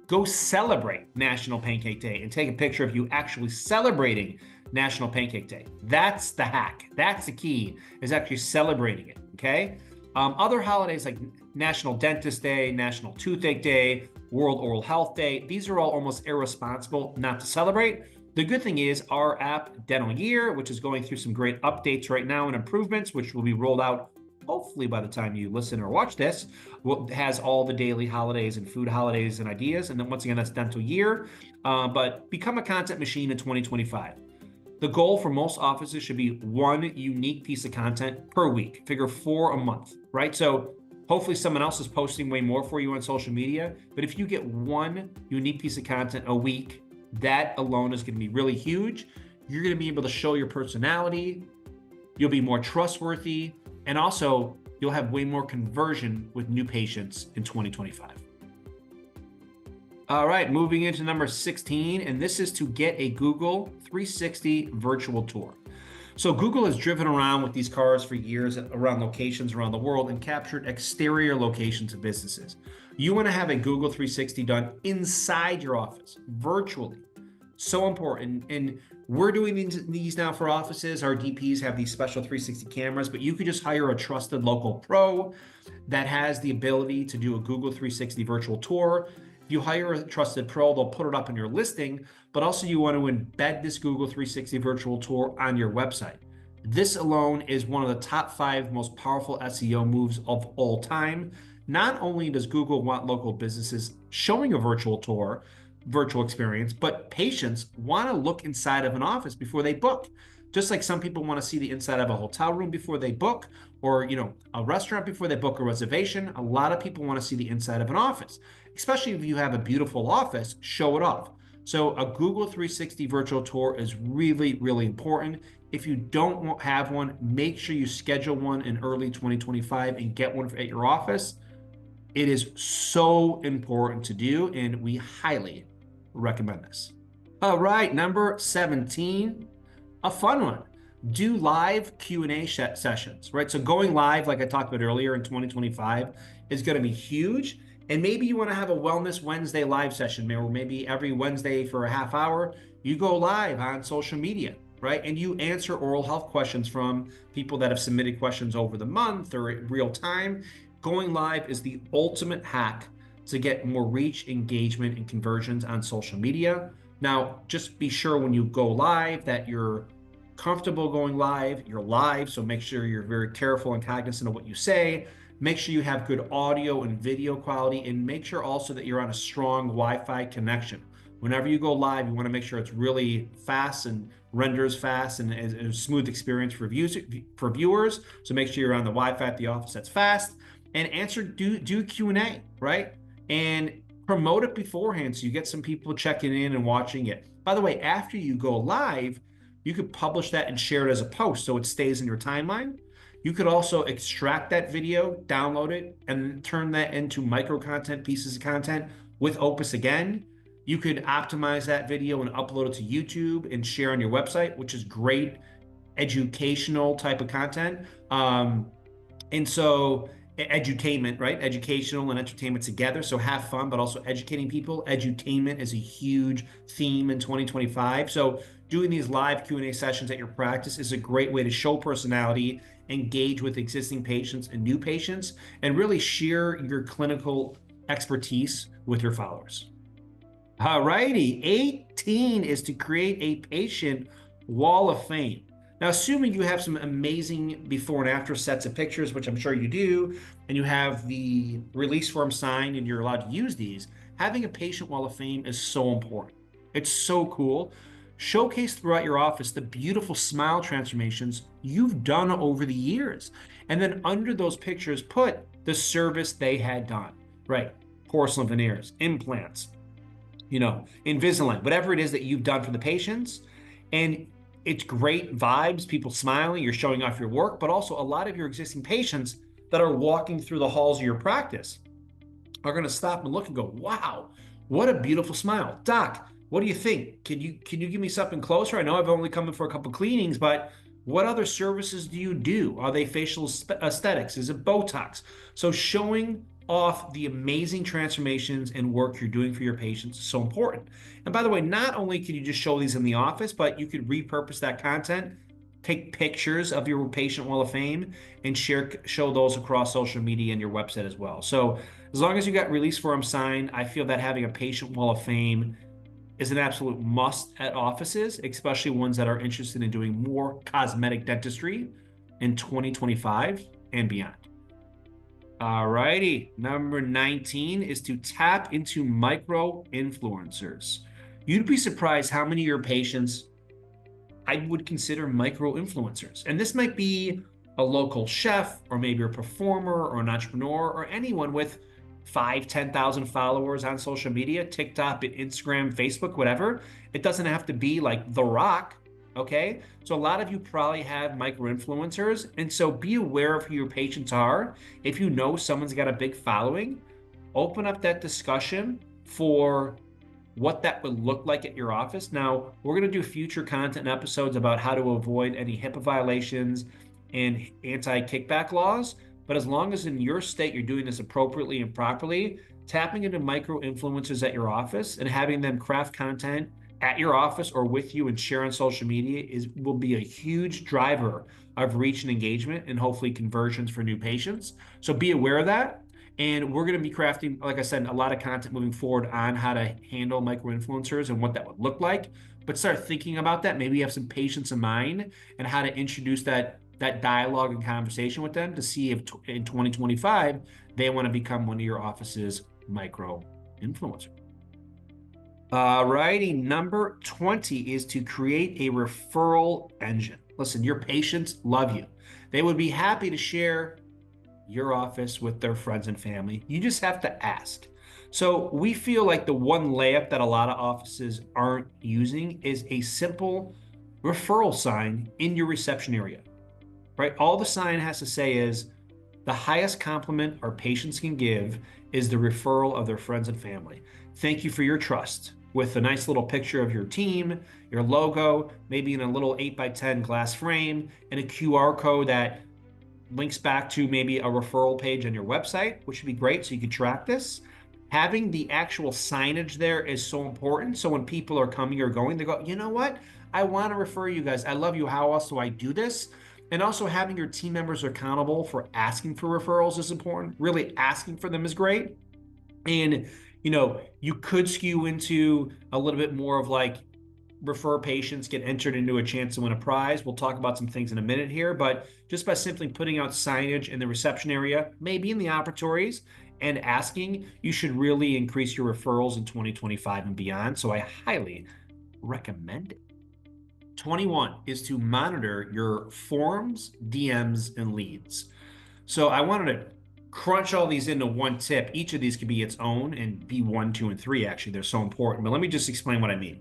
Go celebrate National Pancake Day and take a picture of you actually celebrating National Pancake Day. That's the hack. That's the key, is actually celebrating it, okay? Other holidays like National Dentist Day, National Toothache Day, World Oral Health Day, these are all almost irresponsible not to celebrate. The good thing is our app, Dental Year, which is going through some great updates right now and improvements, which will be rolled out hopefully by the time you listen or watch this, has all the daily holidays and food holidays and ideas. And then once again, that's Dental Year. But become a content machine in 2025. The goal for most offices should be one unique piece of content per week. Figure 4 a month, right? So hopefully someone else is posting way more for you on social media. But if you get one unique piece of content a week, that alone is going to be really huge. You're going to be able to show your personality. You'll be more trustworthy. And also, you'll have way more conversion with new patients in 2025. All right, moving into number 16, and this is to get a Google 360 virtual tour. So Google has driven around with these cars for years around locations around the world and captured exterior locations of businesses. You want to have a Google 360 done inside your office, virtually. So important. And we're doing these now for offices. Our DPs have these special 360 cameras, but you could just hire a trusted local pro that has the ability to do a Google 360 virtual tour. If you hire a trusted pro, they'll put it up in your listing, but also you want to embed this Google 360 virtual tour on your website. This alone is one of the top 5 most powerful SEO moves of all time. Not only does Google want local businesses showing a virtual tour, virtual experience, but patients want to look inside of an office before they book. Just like some people want to see the inside of a hotel room before they book, or a restaurant before they book a reservation, a lot of people want to see the inside of an office. Especially if you have a beautiful office, show it off. So a Google 360 virtual tour is really, really important. If you don't have one, make sure you schedule one in early 2025 and get one at your office. It is so important to do, and we highly recommend this. All right, number 17, a fun one. Do live Q&A sessions, right? So going live, like I talked about earlier in 2025, is going to be huge. And maybe you want to have a Wellness Wednesday live session, or maybe every Wednesday for a half hour, you go live on social media, right? And you answer oral health questions from people that have submitted questions over the month or in real time. Going live is the ultimate hack to get more reach, engagement, and conversions on social media. Now, just be sure when you go live that you're comfortable going live. You're live, so make sure you're very careful and cognizant of what you say. Make sure you have good audio and video quality, and make sure also that you're on a strong Wi-Fi connection. Whenever you go live, you want to make sure it's really fast and renders fast and a smooth experience for viewers. So make sure you're on the Wi-Fi at the office that's fast, and do Q&A, right? And promote it beforehand so you get some people checking in and watching it. By the way, after you go live, you could publish that and share it as a post so it stays in your timeline. You could also extract that video, download it, and turn that into micro content, pieces of content with Opus again. You could optimize that video and upload it to YouTube and share on your website, which is great educational type of content. And so edutainment, right? Educational and entertainment together. So have fun, but also educating people. Edutainment is a huge theme in 2025. So doing these live Q&A sessions at your practice is a great way to show personality, engage with existing patients and new patients, and really share your clinical expertise with your followers. All righty, 18 is to create a patient wall of fame. Now, assuming you have some amazing before and after sets of pictures, which I'm sure you do, and you have the release form signed and you're allowed to use these, having a patient wall of fame is so important. It's so cool. Showcase throughout your office the beautiful smile transformations you've done over the years. And then under those pictures, put the service they had done, right? Porcelain veneers, implants, Invisalign, whatever it is that you've done for the patients. And it's great vibes, people smiling, you're showing off your work, but also a lot of your existing patients that are walking through the halls of your practice are going to stop and look and go, wow, what a beautiful smile. Doc, what do you think? Can you give me something closer? I know I've only come in for a couple cleanings, but what other services do you do? Are they facial aesthetics? Is it Botox? So showing off the amazing transformations and work you're doing for your patients is so important. And by the way, not only can you just show these in the office, but you could repurpose that content, take pictures of your patient wall of fame, and show those across social media and your website as well. So as long as you got release form signed, I feel that having a patient wall of fame is an absolute must at offices, especially ones that are interested in doing more cosmetic dentistry in 2025 and beyond. All righty, number 19 is to tap into micro influencers. You'd be surprised how many of your patients I would consider micro influencers. And this might be a local chef, or maybe a performer, or an entrepreneur, or anyone with 10,000 followers on social media, TikTok, Instagram, Facebook, whatever. It doesn't have to be like The Rock. Okay, so a lot of you probably have micro influencers, and so be aware of who your patients are. If you know someone's got a big following, open up that discussion for what that would look like at your office. Now, we're going to do future content episodes about how to avoid any HIPAA violations and anti-kickback laws, but as long as in your state you're doing this appropriately and properly, tapping into micro influencers at your office and having them craft content at your office or with you and share on social media will be a huge driver of reach and engagement and hopefully conversions for new patients. So be aware of that. And we're going to be crafting, like I said, a lot of content moving forward on how to handle micro influencers and what that would look like. But start thinking about that. Maybe you have some patients in mind and how to introduce that dialogue and conversation with them to see if in 2025 they want to become one of your office's micro influencers. Righty, number 20 is to create a referral engine. Listen, your patients love you. They would be happy to share your office with their friends and family. You just have to ask. So we feel like the one layup that a lot of offices aren't using is a simple referral sign in your reception area, right? All the sign has to say is, the highest compliment our patients can give is the referral of their friends and family. Thank you for your trust, with a nice little picture of your team, your logo, maybe in a little 8x10 glass frame, and a QR code that links back to maybe a referral page on your website, which would be great so you can track this. Having the actual signage there is so important. So when people are coming or going, they go, you know what? I want to refer you guys. I love you. How else do I do this? And also having your team members accountable for asking for referrals is important. Really asking for them is great. And you could skew into a little bit more of like refer patients get entered into a chance to win a prize. We'll talk about some things in a minute here, but just by simply putting out signage in the reception area, maybe in the operatories, and asking, you should really increase your referrals in 2025 and beyond. So I highly recommend it. 21 is to monitor your forms, DMs, and leads. So I wanted to crunch all these into one tip. Each of these could be its own and be 1, 2, and 3. Actually, they're so important. But let me just explain what I mean.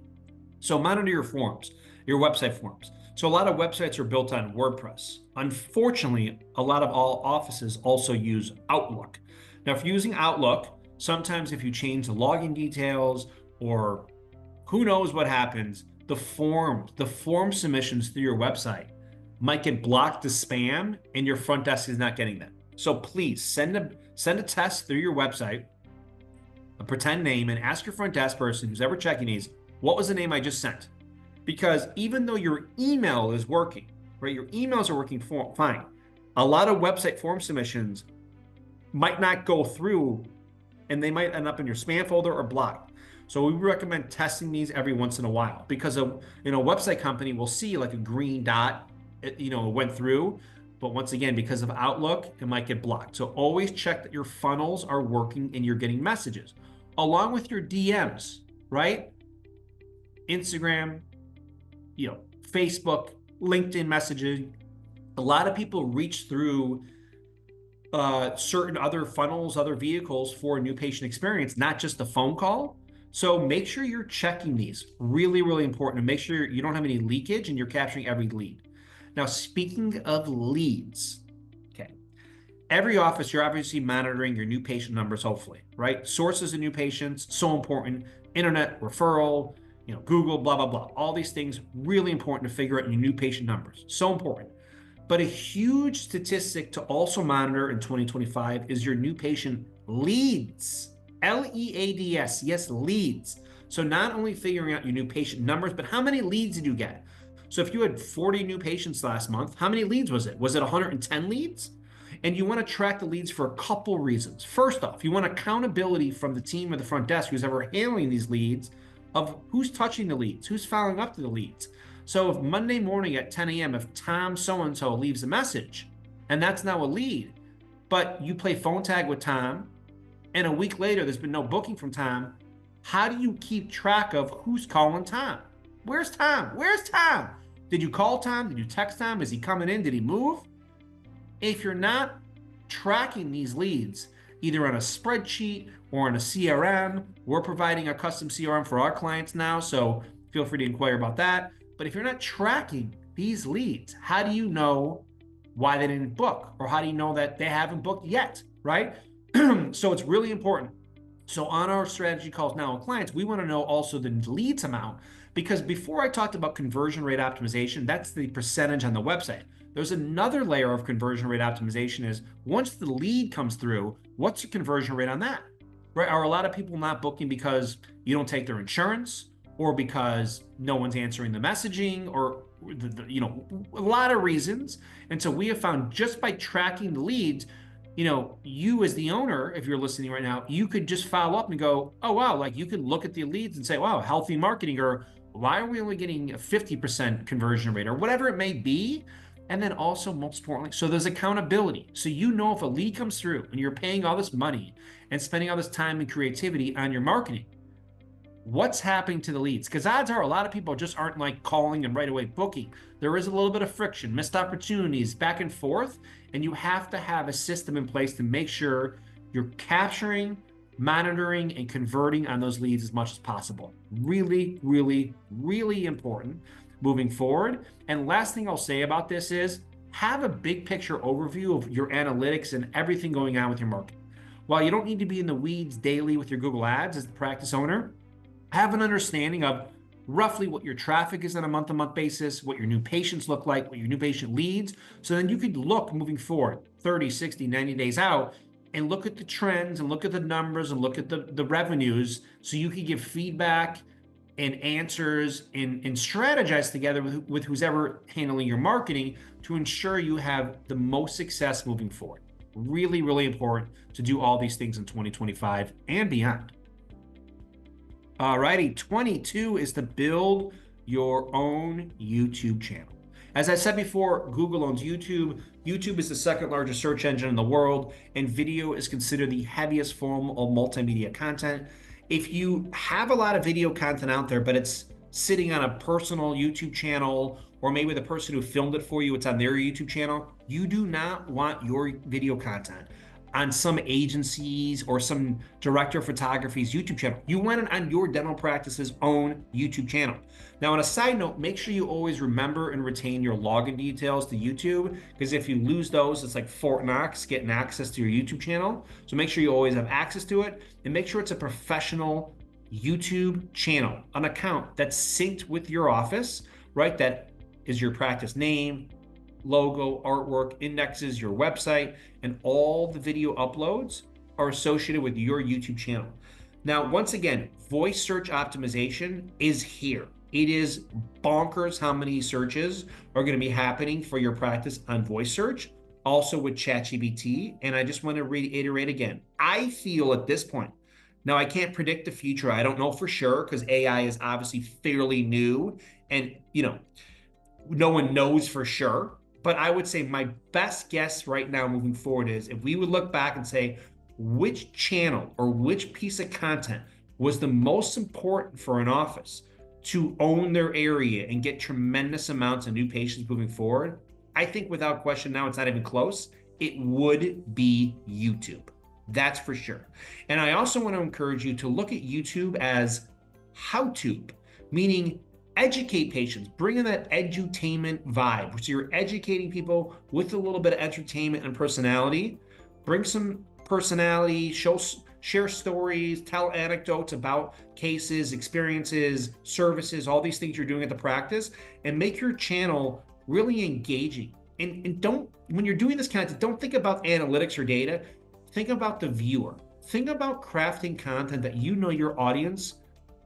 So monitor your forms, your website forms. So a lot of websites are built on WordPress. Unfortunately, a lot of all offices also use Outlook. Now, if you're using Outlook, sometimes if you change the login details or who knows what happens, the form submissions through your website might get blocked as spam and your front desk is not getting them. So please send a test through your website, a pretend name, and ask your front desk person who's ever checking these, what was the name I just sent? Because even though your email is working, right? Your emails are working fine. A lot of website form submissions might not go through and they might end up in your spam folder or blocked. So we recommend testing these every once in a while because a website company will see like a green dot, it went through, but once again, because of Outlook, it might get blocked. So always check that your funnels are working and you're getting messages along with your DMs, right? Instagram, Facebook, LinkedIn messaging. A lot of people reach through certain other funnels, other vehicles for a new patient experience, not just a phone call. So make sure you're checking these. Really, really important to make sure you don't have any leakage and you're capturing every lead. Now, speaking of leads, okay, every office, you're obviously monitoring your new patient numbers, hopefully, right? Sources of new patients, so important. Internet, referral, Google, blah, blah, blah. All these things, really important to figure out your new patient numbers. So important. But a huge statistic to also monitor in 2025 is your new patient leads. Leads, yes, leads. So not only figuring out your new patient numbers, but how many leads did you get? So if you had 40 new patients last month, how many leads was it? Was it 110 leads? And you want to track the leads for a couple reasons. First off, you want accountability from the team or the front desk who's ever handling these leads of who's touching the leads, who's following up to the leads. So if Monday morning at 10 a.m., if Tom so-and-so leaves a message, and that's now a lead, but you play phone tag with Tom, and a week later there's been no booking from Tom, how do you keep track of who's calling Tom? Where's Tom? Where's Tom? Did you call Tom? Did you text Tom? Is he coming in? Did he move? If you're not tracking these leads, either on a spreadsheet or on a CRM, we're providing a custom CRM for our clients now, so feel free to inquire about that. But if you're not tracking these leads, how do you know why they didn't book? Or how do you know that they haven't booked yet, right? So it's really important. So on our strategy calls now with clients, we want to know also the leads amount, because before I talked about conversion rate optimization, that's the percentage on the website. There's another layer of conversion rate optimization is once the lead comes through, what's your conversion rate on that? Right? Are a lot of people not booking because you don't take their insurance or because no one's answering the messaging or a lot of reasons. And so we have found just by tracking the leads, you as the owner, if you're listening right now, you could just follow up and go, oh, wow, like you could look at the leads and say, wow, healthy marketing, or why are we only getting a 50% conversion rate or whatever it may be? And then also, most importantly, so there's accountability. So if a lead comes through and you're paying all this money and spending all this time and creativity on your marketing, what's happening to the leads? Because odds are a lot of people just aren't like calling and right away booking. There is a little bit of friction, missed opportunities, back and forth, and you have to have a system in place to make sure you're capturing, monitoring, and converting on those leads as much as possible. Really, really, really important moving forward. And last thing I'll say about this is have a big picture overview of your analytics and everything going on with your marketing. While you don't need to be in the weeds daily with your Google Ads as the practice owner, have an understanding of roughly what your traffic is on a month-to-month basis, what your new patients look like, what your new patient leads. So then you could look moving forward 30, 60, 90 days out and look at the trends and look at the numbers and look at the revenues so you can give feedback and answers and strategize together with who's ever handling your marketing to ensure you have the most success moving forward. Really, really important to do all these things in 2025 and beyond. All righty, 22 is to build your own YouTube channel. As I said before, Google owns YouTube. YouTube is the second largest search engine in the world, and video is considered the heaviest form of multimedia content. If you have a lot of video content out there, but it's sitting on a personal YouTube channel, or maybe the person who filmed it for you, it's on their YouTube channel. You do not want your video content on some agencies or some director of photography's YouTube channel. You want it on your dental practice's own YouTube channel. Now, on a side note, make sure you always remember and retain your login details to YouTube, because if you lose those, it's like Fort Knox getting access to your YouTube channel. So make sure you always have access to it, and make sure it's a professional YouTube channel, an account that's synced with your office, right? That is your practice name, logo, artwork, indexes, your website, and all the video uploads are associated with your YouTube channel. Now, once again, voice search optimization is here. It is bonkers how many searches are going to be happening for your practice on voice search, also with ChatGPT. And I just want to reiterate again, I feel at this point, now I can't predict the future. I don't know for sure, because AI is obviously fairly new and, no one knows for sure. But I would say my best guess right now moving forward is if we would look back and say, which channel or which piece of content was the most important for an office to own their area and get tremendous amounts of new patients moving forward, I think without question, now it's not even close, it would be YouTube. That's for sure. And I also want to encourage you to look at YouTube as how-to, meaning educate patients, bring in that edutainment vibe. So you're educating people with a little bit of entertainment and personality. Bring some personality, share stories, tell anecdotes about cases, experiences, services, all these things you're doing at the practice, and make your channel really engaging. And don't, when you're doing this content, don't think about analytics or data. Think about the viewer. Think about crafting content that your audience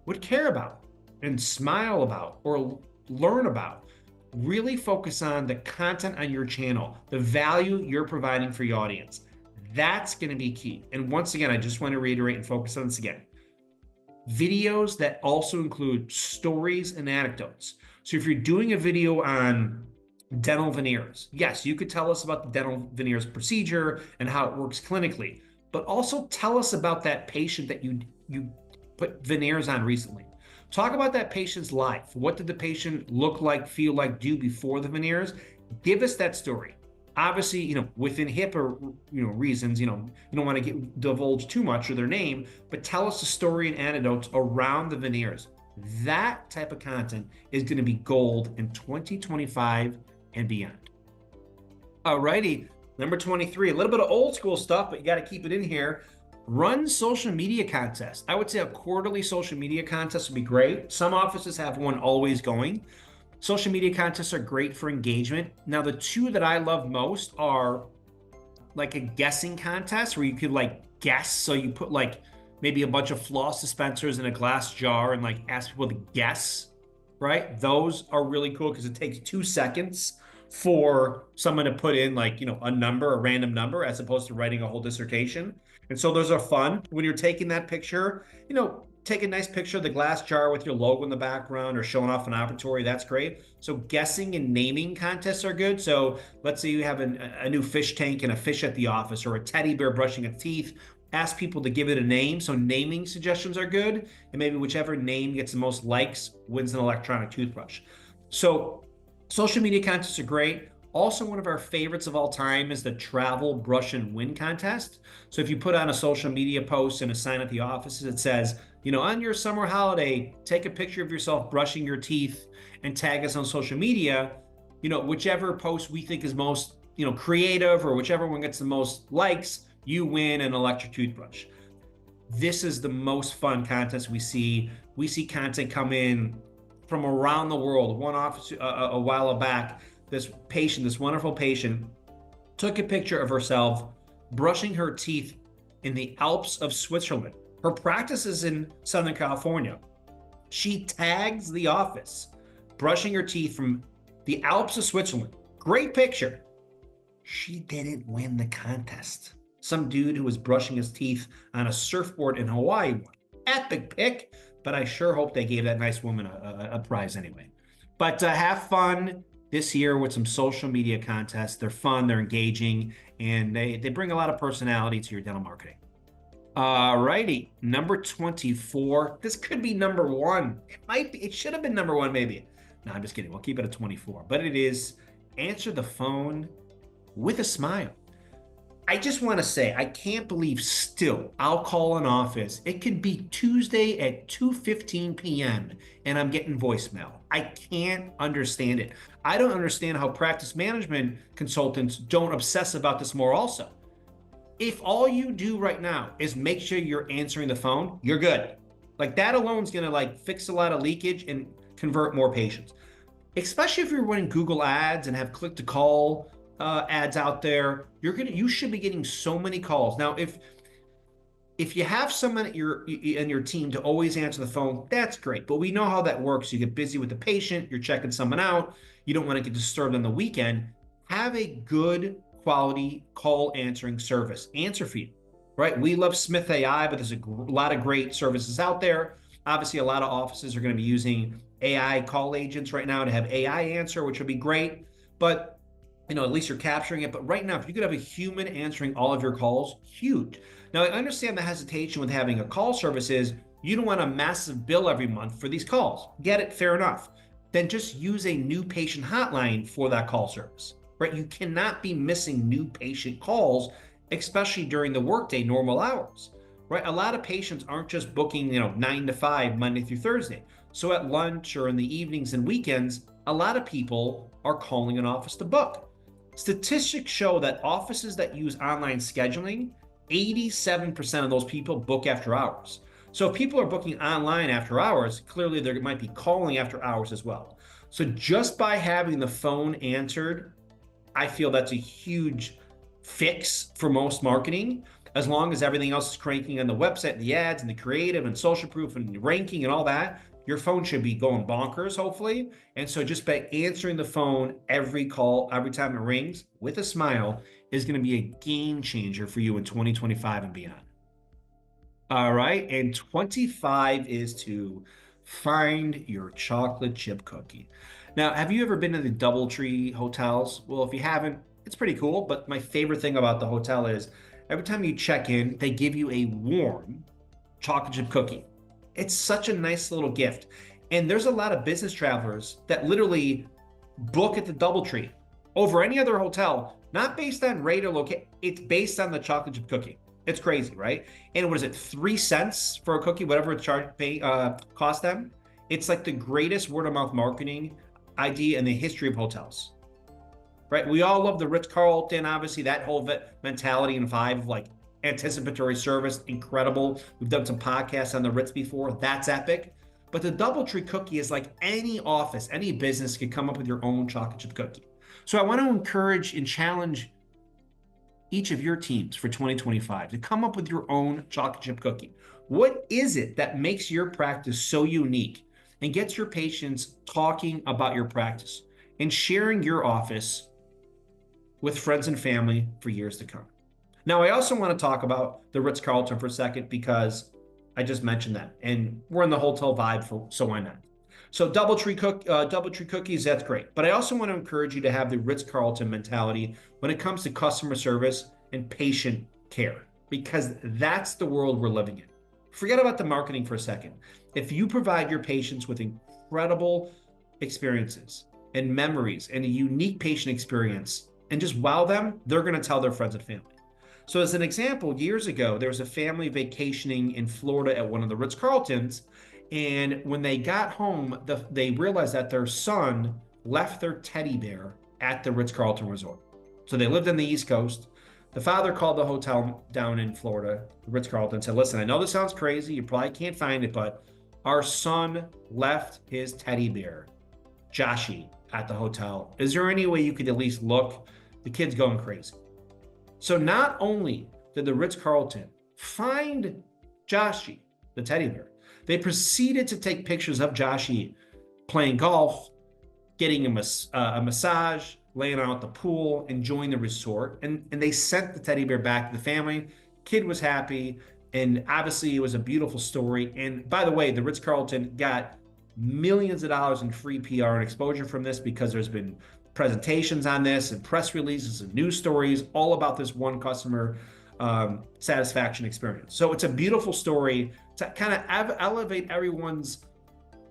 would care about and smile about or learn about. Really focus on the content on your channel, the value you're providing for your audience. That's going to be key. And once again, I just want to reiterate and focus on this again. Videos that also include stories and anecdotes. So if you're doing a video on dental veneers, yes, you could tell us about the dental veneers procedure and how it works clinically, but also tell us about that patient that you put veneers on recently. Talk about that patient's life. What did the patient look like, feel like, do before the veneers? Give us that story. Obviously, within HIPAA, reasons, you don't want to divulge too much of their name, but tell us a story and anecdotes around the veneers. That type of content is going to be gold in 2025 and beyond. Alrighty, number 23, a little bit of old school stuff, but you got to keep it in here. Run social media contests. I would say a quarterly social media contest would be great. Some offices have one always going. Social media contests are great for engagement. Now, the two that I love most are like a guessing contest where you could guess. So you put maybe a bunch of floss dispensers in a glass jar and ask people to guess, right? Those are really cool because it takes 2 seconds for someone to put in a number, a random number, as opposed to writing a whole dissertation. And so those are fun. When you're taking that picture, take a nice picture of the glass jar with your logo in the background or showing off an operatory. That's great. So guessing and naming contests are good. So let's say you have a new fish tank and a fish at the office, or a teddy bear brushing its teeth. Ask people to give it a name. So naming suggestions are good. And maybe whichever name gets the most likes wins an electronic toothbrush. So social media contests are great. Also, one of our favorites of all time is the travel brush and win contest. So if you put on a social media post and a sign at the offices, it says, on your summer holiday, take a picture of yourself brushing your teeth and tag us on social media. Whichever post we think is most, creative, or whichever one gets the most likes, you win an electric toothbrush. This is the most fun contest we see. We see content come in from around the world. One office a while back, this wonderful patient, took a picture of herself brushing her teeth in the Alps of Switzerland. Her practice is in Southern California. She tags the office brushing her teeth from the Alps of Switzerland. Great picture. She didn't win the contest. Some dude who was brushing his teeth on a surfboard in Hawaii won. Epic pick, but I sure hope they gave that nice woman a prize anyway. But have fun this year with some social media contests. They're fun, they're engaging, and they bring a lot of personality to your dental marketing. All righty, number 24. This could be number one. It might be, it should have been number one, maybe. No, I'm just kidding. We'll keep it at 24. But it is answer the phone with a smile. I just want to say, I can't believe still I'll call an office. It could be Tuesday at 2:15 p.m. and I'm getting voicemail. I can't understand it. I don't understand how practice management consultants don't obsess about this more also. If all you do right now is make sure you're answering the phone, you're good. Like that alone is going to like fix a lot of leakage and convert more patients. Especially if you're running Google ads and have click to call ads out there, you should be getting so many calls. Now, if you have someone in your team to always answer the phone, that's great. But we know how that works. You get busy with the patient, you're checking someone out, you don't want to get disturbed on the weekend. Have a good quality call answering service. Answer feed, right? We love Smith AI, but there's a lot of great services out there. Obviously, a lot of offices are going to be using AI call agents right now to have AI answer, which would be great. But at least you're capturing it. But right now, if you could have a human answering all of your calls, huge. Now, I understand the hesitation with having a call service is you don't want a massive bill every month for these calls. Get it? Fair enough. Then just use a new patient hotline for that call service, right? You cannot be missing new patient calls, especially during the workday normal hours, right? A lot of patients aren't just booking, 9 to 5, Monday through Thursday. So at lunch or in the evenings and weekends, a lot of people are calling an office to book. Statistics show that offices that use online scheduling, 87% of those people book after hours. So if people are booking online after hours, clearly they might be calling after hours as well. So just by having the phone answered, I feel that's a huge fix for most marketing. As long as everything else is cranking on the website, the ads and the creative and social proof and ranking and all that, your phone should be going bonkers, hopefully. And so just by answering the phone every call, every time it rings with a smile is going to be a game changer for you in 2025 and beyond. All right. And 25 is to find your chocolate chip cookie. Now, have you ever been to the DoubleTree hotels? Well, if you haven't, it's pretty cool. But my favorite thing about the hotel is every time you check in, they give you a warm chocolate chip cookie. It's such a nice little gift. And there's a lot of business travelers that literally book at the DoubleTree over any other hotel, not based on rate or location. It's based on the chocolate chip cookie. It's crazy, right? And what is it, 3 cents for a cookie, whatever it cost them? It's like the greatest word of mouth marketing idea in the history of hotels, right? We all love the Ritz-Carlton, obviously that whole mentality and vibe of like anticipatory service, incredible. We've done some podcasts on the Ritz before. That's epic. But the DoubleTree cookie is like any office, any business could come up with your own chocolate chip cookie. So I want to encourage and challenge each of your teams for 2025 to come up with your own chocolate chip cookie. What is it that makes your practice so unique and gets your patients talking about your practice and sharing your office with friends and family for years to come? Now, I also want to talk about the Ritz-Carlton for a second because I just mentioned that, and we're in the hotel vibe, so why not? So DoubleTree cookies, that's great. But I also want to encourage you to have the Ritz-Carlton mentality when it comes to customer service and patient care, because that's the world we're living in. Forget about the marketing for a second. If you provide your patients with incredible experiences and memories and a unique patient experience and just wow them, they're going to tell their friends and family. So as an example, years ago, there was a family vacationing in Florida at one of the Ritz-Carltons. And when they got home, they realized that their son left their teddy bear at the Ritz-Carlton resort. So they lived on the East Coast. The father called the hotel down in Florida, the Ritz-Carlton, and said, listen, I know this sounds crazy. You probably can't find it, but our son left his teddy bear, Joshie, at the hotel. Is there any way you could at least look? The kid's going crazy. So not only did the Ritz-Carlton find Joshie, the teddy bear, they proceeded to take pictures of Joshie playing golf, getting a massage, laying out at the pool, enjoying the resort. And they sent the teddy bear back to the family. Kid was happy. And obviously it was a beautiful story. And by the way, the Ritz-Carlton got millions of dollars in free PR and exposure from this because there's been presentations on this and press releases and news stories all about this one customer satisfaction experience. So it's a beautiful story to kind of elevate everyone's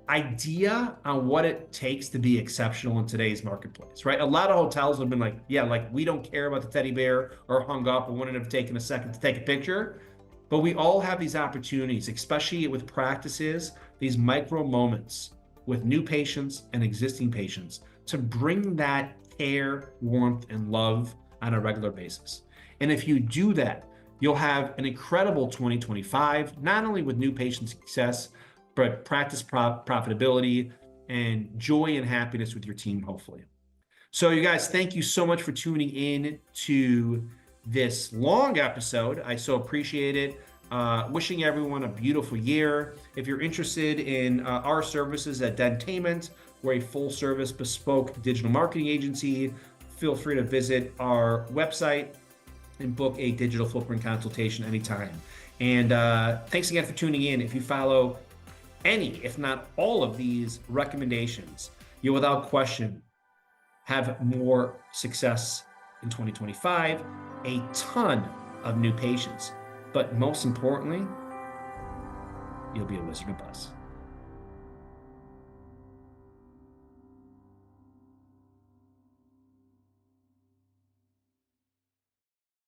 idea on what it takes to be exceptional in today's marketplace, right? A lot of hotels have been like, yeah, like we don't care about the teddy bear, or hung up or wouldn't have taken a second to take a picture. But we all have these opportunities, especially with practices, these micro moments with new patients and existing patients, to bring that care, warmth, and love on a regular basis. And if you do that, you'll have an incredible 2025, not only with new patient success, but practice profitability and joy and happiness with your team, hopefully. So you guys, thank you so much for tuning in to this long episode. I so appreciate it. Wishing everyone a beautiful year. If you're interested in our services at Dentainment, we're a full-service bespoke digital marketing agency. Feel free to visit our website and book a digital footprint consultation anytime. And thanks again for tuning in. If you follow any, if not all of these recommendations, you'll without question have more success in 2025, a ton of new patients, but most importantly, you'll be a Wizard of Buzz.